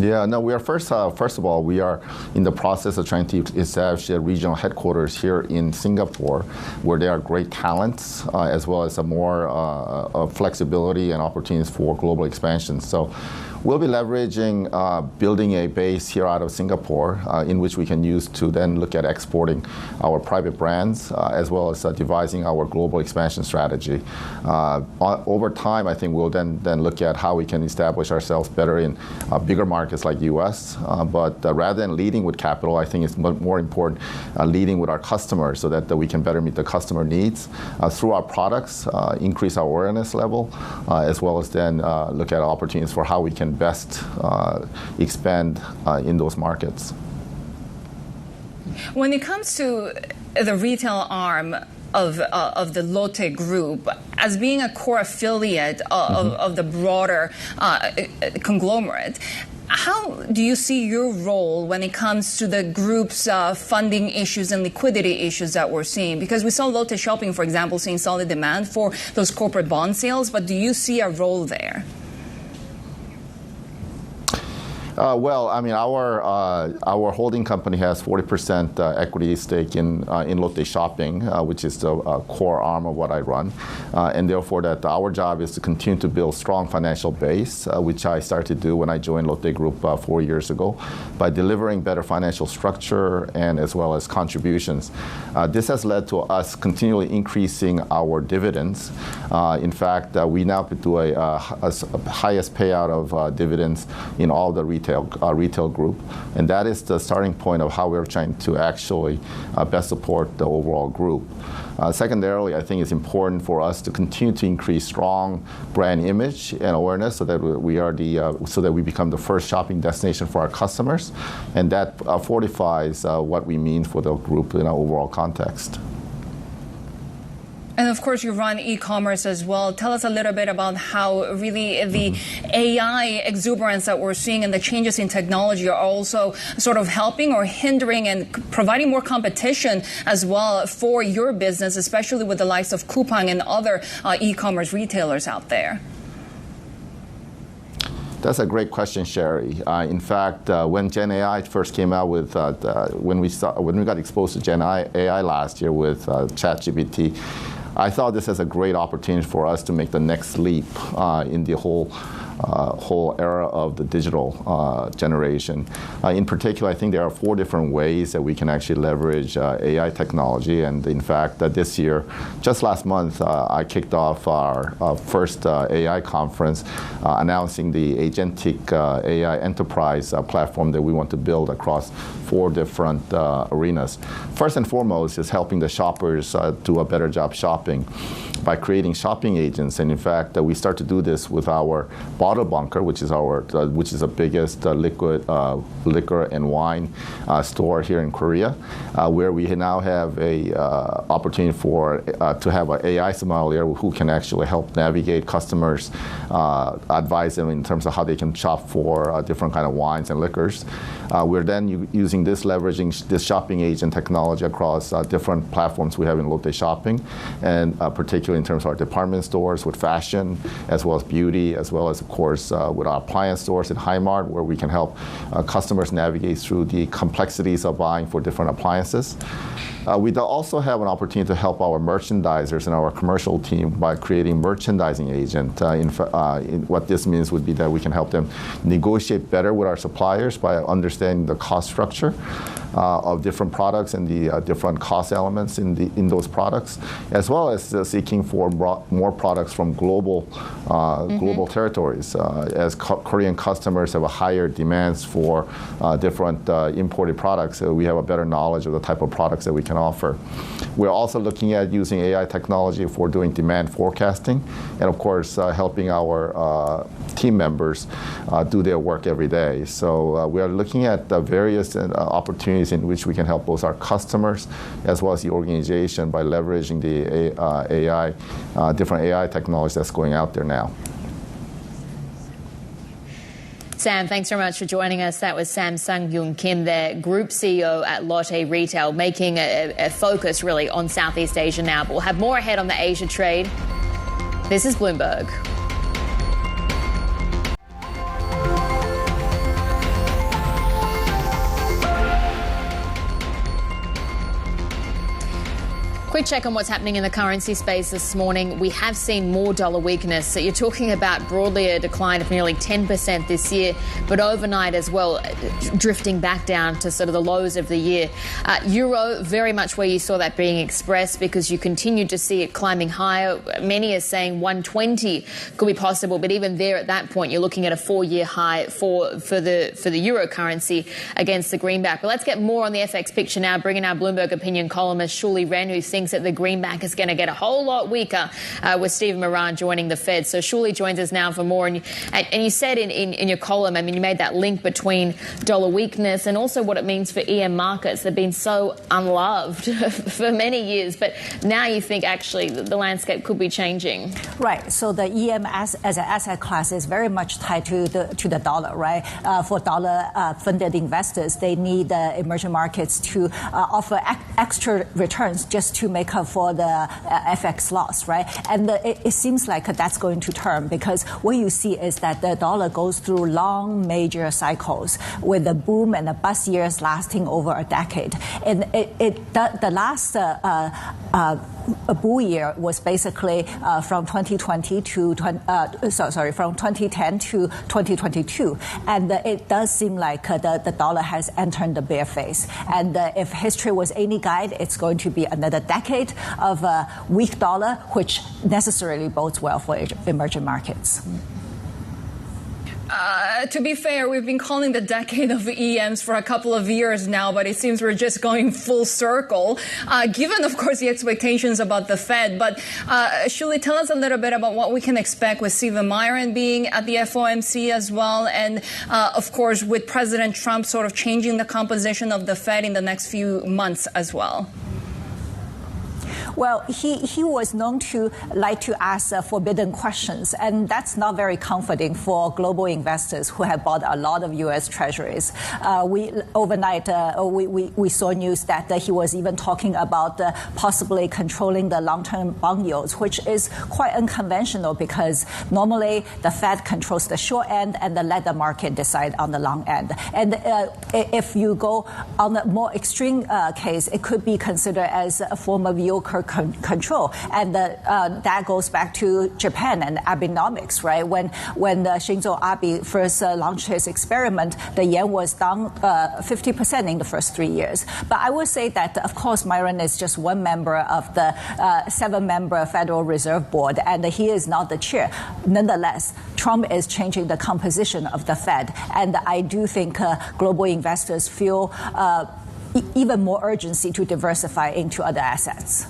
Yeah, no, we are first of all, we are in the process of trying to establish a regional headquarters here in Singapore, where there are great talents, as well as more flexibility and opportunities for global expansion. So we'll be leveraging building a base here out of Singapore in which we can use to then look at exporting our private brands, as well as devising our global expansion strategy. Over time, I think we'll then look at how we can establish ourselves better in bigger markets like U.S. But rather than leading with capital, I think it's more important leading with our customers so that we can better meet the customer needs through our products, increase our awareness level, as well as then look at opportunities for how we can best expand in those markets. When it comes to the retail arm of the Lotte group as being a core affiliate of the broader conglomerate. How do you see your role when it comes to the group's funding issues and liquidity issues that we're seeing? Because we saw Lotte Shopping, for example, seeing solid demand for those corporate bond sales, but do you see a role there? Well, I mean, our holding company has 40% equity stake in Lotte Shopping, which is the core arm of what I run, and therefore that our job is to continue to build strong financial base, which I started to do when I joined Lotte Group 4 years ago, by delivering better financial structure and as well as contributions. This has led to us continually increasing our dividends. In fact, we now do a highest payout of dividends in all the retail group, and that is the starting point of how we're trying to actually best support the overall group. Secondarily, I think it's important for us to continue to increase strong brand image and awareness, so that we become the first shopping destination for our customers, and that fortifies what we mean for the group in our overall context. And of course, you run e-commerce as well. Tell us a little bit about how really the AI exuberance that we're seeing and the changes in technology are also sort of helping or hindering and providing more competition as well for your business, especially with the likes of Coupang and other e-commerce retailers out there. That's a great question, Shery. In fact, when Gen AI first came out with, when we got exposed to Gen AI last year with ChatGPT, I thought this as a great opportunity for us to make the next leap in the whole era of the digital generation. In particular, I think there are 4 different ways that we can actually leverage AI technology. And in fact, this year, just last month, I kicked off our first AI conference announcing the Agentic AI enterprise platform that we want to build across 4 different arenas. First and foremost is helping the shoppers do a better job shopping by creating shopping agents. And in fact, we start to do this with our Bottle Bunker, which is the biggest liquor and wine store here in Korea, where we now have a opportunity to have an AI sommelier who can actually help navigate customers, advise them in terms of how they can shop for different kind of wines and liquors. We're then leveraging this shopping agent technology across different platforms we have in Lotte Shopping, and particularly in terms of our department stores with fashion, as well as beauty, as well as, of course, with our appliance stores in Hi-Mart, where we can help customers navigate through the complexities of buying for different appliances. We also have an opportunity to help our merchandisers and our commercial team by creating merchandising agent. What this means would be that we can help them negotiate better with our suppliers by understanding the cost structure of different products and the different cost elements in those products, as well as seeking for more products from global territories. As Korean customers have a higher demands for different imported products, we have a better knowledge of the type of products that we can offer. We're also looking at using AI technology for doing demand forecasting, and of course helping our team members do their work every day. So we are looking at the various opportunities in which we can help both our customers as well as the organization by leveraging the different AI technology that's going out there now. Sam, thanks very much for joining us. That was Sanghyun Kim, the Group CEO at Lotte Retail, making a focus really on Southeast Asia now. But we'll have more ahead on the Asia trade. This is Bloomberg. Quick check on what's happening in the currency space this morning. We have seen more dollar weakness. So you're talking about broadly a decline of nearly 10% this year, but overnight as well, drifting back down to sort of the lows of the year. Euro, very much where you saw that being expressed, because you continued to see it climbing higher. Many are saying 120 could be possible, but even there at that point, you're looking at a 4-year high for the euro currency against the greenback. But let's get more on the FX picture now. Bring in our Bloomberg opinion columnist, Shery, who's seeing thinks that the greenback is going to get a whole lot weaker with Stephen Miran joining the Fed. So Shery joins us now for more. And you said in your column, I mean, you made that link between dollar weakness and also what it means for EM markets. They've been so unloved for many years, but now you think actually the landscape could be changing. Right. So the EM as an asset class is very much tied to the dollar, right? For dollar-funded investors, they need the emerging markets to offer extra returns just to make up for the FX loss, right? And it seems like that's going to turn, because what you see is that the dollar goes through long major cycles with the boom and the bust years lasting over a decade. And the last a bull year was basically from 2010 to 2022, and it does seem like the dollar has entered the bear phase. And if history was any guide, it's going to be another decade of a weak dollar, which necessarily bodes well for emerging markets. To be fair, we've been calling the decade of EMs for a couple of years now, but it seems we're just going full circle, given, of course, the expectations about the Fed. But Shery, tell us a little bit about what we can expect with Stephen Miran being at the FOMC as well. And, of course, with President Trump sort of changing the composition of the Fed in the next few months as well. Well, he was known to like to ask forbidden questions, and that's not very comforting for global investors who have bought a lot of U.S. treasuries. Overnight, we saw news that he was even talking about possibly controlling the long-term bond yields, which is quite unconventional because normally the Fed controls the short end and then let the market decide on the long end. And if you go on a more extreme case, it could be considered as a form of yield curve control, and that goes back to Japan and Abenomics, right? When Shinzo Abe first launched his experiment, the yen was down 50% in the first 3 years. But I would say that, of course, Miran is just one member of the 7-member Federal Reserve Board, and he is not the chair. Nonetheless, Trump is changing the composition of the Fed, and I do think global investors feel even more urgency to diversify into other assets.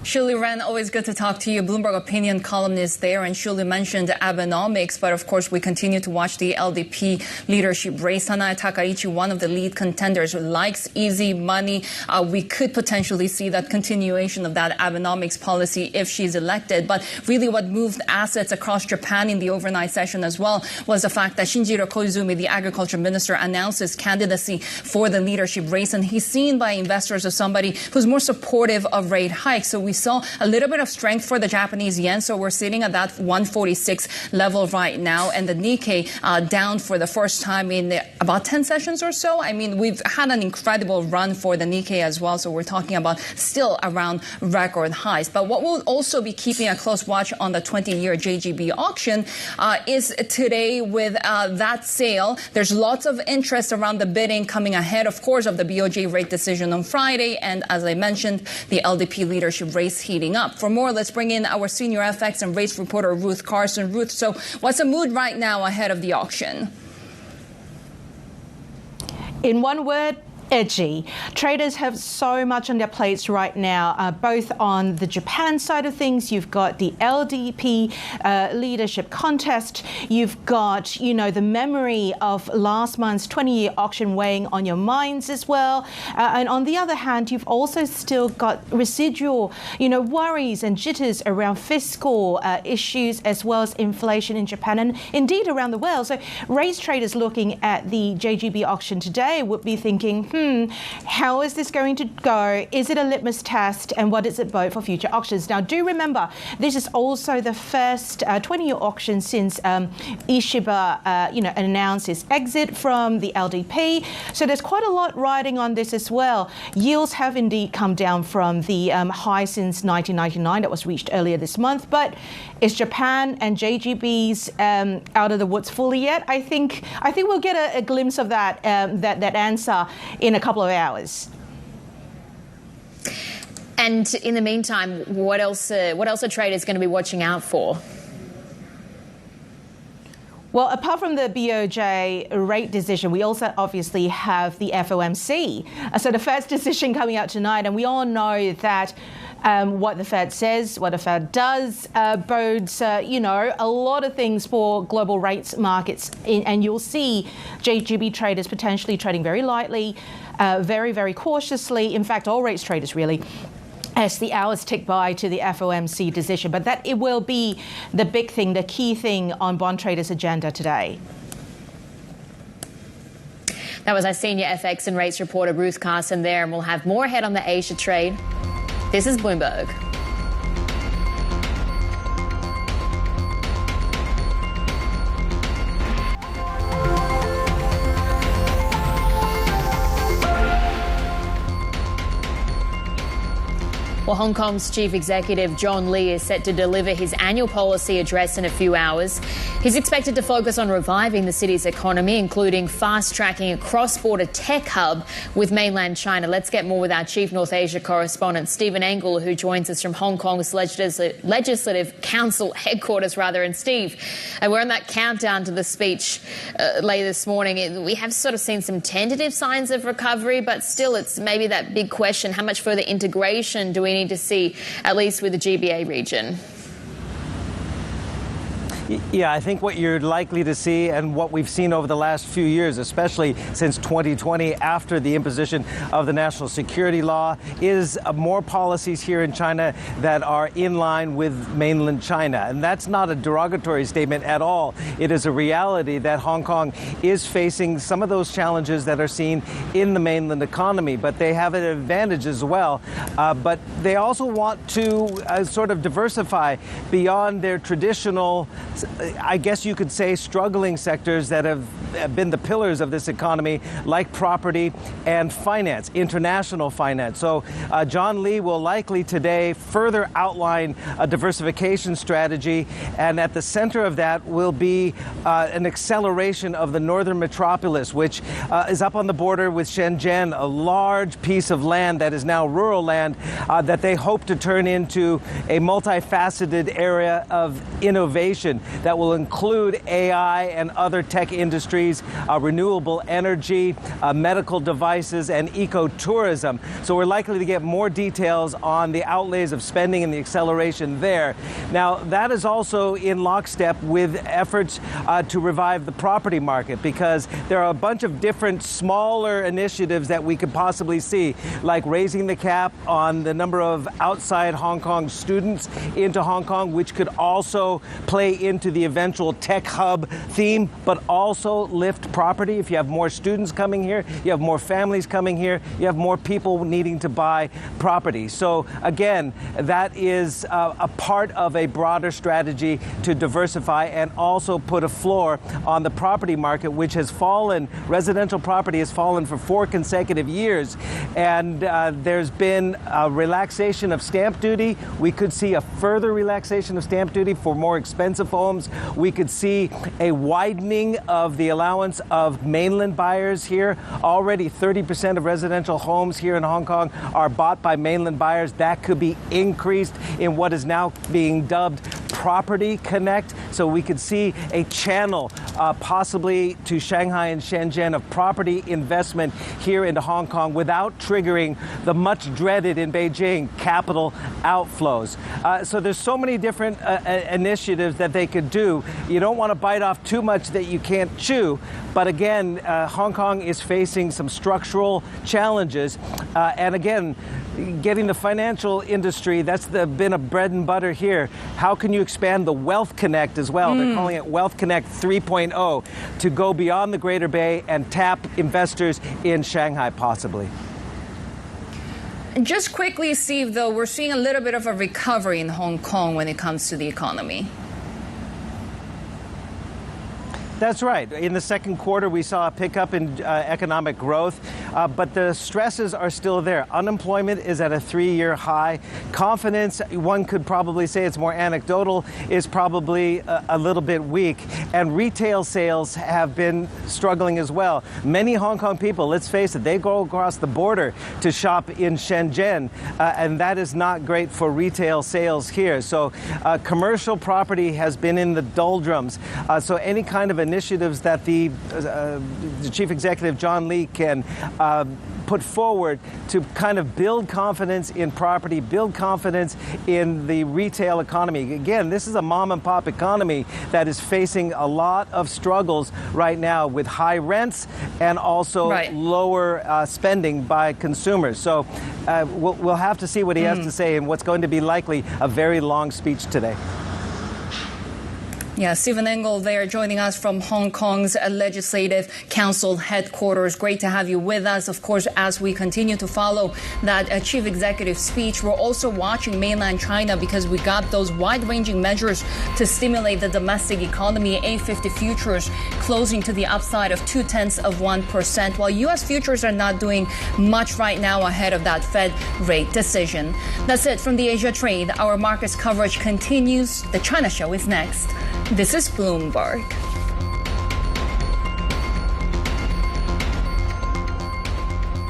Shery Ren, always good to talk to you. Bloomberg opinion columnist there, and Shery mentioned Abenomics, but of course we continue to watch the LDP leadership race. Hanaya Takaichi, one of the lead contenders, likes easy money. We could potentially see that continuation of that Abenomics policy if she's elected. But really what moved assets across Japan in the overnight session as well was the fact that Shinjiro Koizumi, the agriculture minister, announced his candidacy for the leadership race, and he's seen by investors as somebody who's more supportive of rate hikes. So we saw a little bit of strength for the Japanese yen. So we're sitting at that 146 level right now. And the Nikkei down for the first time in about 10 sessions or so. I mean, we've had an incredible run for the Nikkei as well. So we're talking about still around record highs. But what we'll also be keeping a close watch on the 20-year JGB auction is today with that sale. There's lots of interest around the bidding coming ahead, of course, of the BOJ rate decision on Friday. And as I mentioned, the LDP leadership race heating up. For more, let's bring in our senior FX and rates reporter, Ruth Carson. Ruth, so what's the mood right now ahead of the auction? In one word, edgy. Traders have so much on their plates right now, both on the Japan side of things. You've got the LDP leadership contest. You've got, the memory of last month's 20-year auction weighing on your minds as well. And on the other hand, you've also still got residual, worries and jitters around fiscal issues as well as inflation in Japan and indeed around the world. So rates traders looking at the JGB auction today would be thinking, how is this going to go? Is it a litmus test? And what does it bode for future auctions? Now, do remember, this is also the first 20-year auction since Ishiba, announced his exit from the LDP. So there's quite a lot riding on this as well. Yields have indeed come down from the high since 1999 that was reached earlier this month. But is Japan and JGBs out of the woods fully yet? I think we'll get a glimpse of that answer in a couple of hours. And in the meantime, what else are traders going to be watching out for? Well, apart from the BOJ rate decision, we also obviously have the FOMC. So the Fed's decision coming out tonight, and we all know that what the Fed says, what the Fed does, bodes, a lot of things for global rates markets. And you'll see JGB traders potentially trading very lightly, very, very cautiously. In fact, all rates traders really, as the hours tick by to the FOMC decision. But that it will be the big thing, the key thing on bond traders' agenda today. That was our senior FX and rates reporter, Ruth Carson, there. And we'll have more ahead on the Asia trade. This is Bloomberg. Well, Hong Kong's chief executive, John Lee, is set to deliver his annual policy address in a few hours. He's expected to focus on reviving the city's economy, including fast-tracking a cross-border tech hub with mainland China. Let's get more with our chief North Asia correspondent, Stephen Engel, who joins us from Hong Kong's Legislative Council headquarters, And Steve, we're on that countdown to the speech later this morning. We have sort of seen some tentative signs of recovery, but still it's maybe that big question, how much further integration do we need to see, at least with the GBA region? Yeah, I think what you're likely to see and what we've seen over the last few years, especially since 2020 after the imposition of the national security law, is more policies here in China that are in line with mainland China. And that's not a derogatory statement at all. It is a reality that Hong Kong is facing some of those challenges that are seen in the mainland economy, but they have an advantage as well. But they also want to sort of diversify beyond their traditional, I guess you could say, struggling sectors that have been the pillars of this economy, like property and finance, international finance. So John Lee will likely today further outline a diversification strategy, and at the center of that will be an acceleration of the northern metropolis, which is up on the border with Shenzhen, a large piece of land that is now rural land that they hope to turn into a multifaceted area of innovation that will include AI and other tech industries, renewable energy, medical devices, and ecotourism. So we're likely to get more details on the outlays of spending and the acceleration there. Now, that is also in lockstep with efforts to revive the property market, because there are a bunch of different smaller initiatives that we could possibly see, like raising the cap on the number of outside Hong Kong students into Hong Kong, which could also play into the eventual tech hub theme, but also lift property. If you have more students coming here, you have more families coming here, you have more people needing to buy property. So again, that is a part of a broader strategy to diversify and also put a floor on the property market, which has fallen. Residential property has fallen for 4 consecutive years, and there's been a relaxation of stamp duty. We could see a further relaxation of stamp duty for more expensive homes. We could see a widening of the allowance of mainland buyers here. Already 30% of residential homes here in Hong Kong are bought by mainland buyers. That could be increased in what is now being dubbed Property Connect. So we could see a channel possibly to Shanghai and Shenzhen of property investment here into Hong Kong without triggering the much dreaded in Beijing capital outflows. So there's so many different initiatives that they could do. You don't want to bite off too much that you can't chew. But again, Hong Kong is facing some structural challenges. And again, getting the financial industry, that's been a bread and butter here. How can you expand the Wealth Connect as well? They're calling it Wealth Connect 3.0 to go beyond the Greater Bay and tap investors in Shanghai possibly. Just quickly, Steve, though, we're seeing a little bit of a recovery in Hong Kong when it comes to the economy. That's right. In the second quarter, we saw a pickup in economic growth. but the stresses are still there. Unemployment is at a 3-year high. Confidence, one could probably say it's more anecdotal, is probably a little bit weak. And retail sales have been struggling as well. Many Hong Kong people, let's face it, they go across the border to shop in Shenzhen, and that is not great for retail sales here. So commercial property has been in the doldrums. So any kind of initiatives that the Chief Executive John Lee can put forward to kind of build confidence in property, build confidence in the retail economy. Again, this is a mom and pop economy that is facing a lot of struggles right now with high rents and also lower spending by consumers. So we'll have to see what he has to say in what's going to be likely a very long speech today. Yeah, Stephen Engel there joining us from Hong Kong's Legislative Council headquarters. Great to have you with us. Of course, as we continue to follow that chief executive speech, we're also watching mainland China because we got those wide-ranging measures to stimulate the domestic economy. A50 futures closing to the upside of 0.2%, while U.S. futures are not doing much right now ahead of that Fed rate decision. That's it from the Asia Trade. Our markets coverage continues. The China Show is next. This is Bloomberg.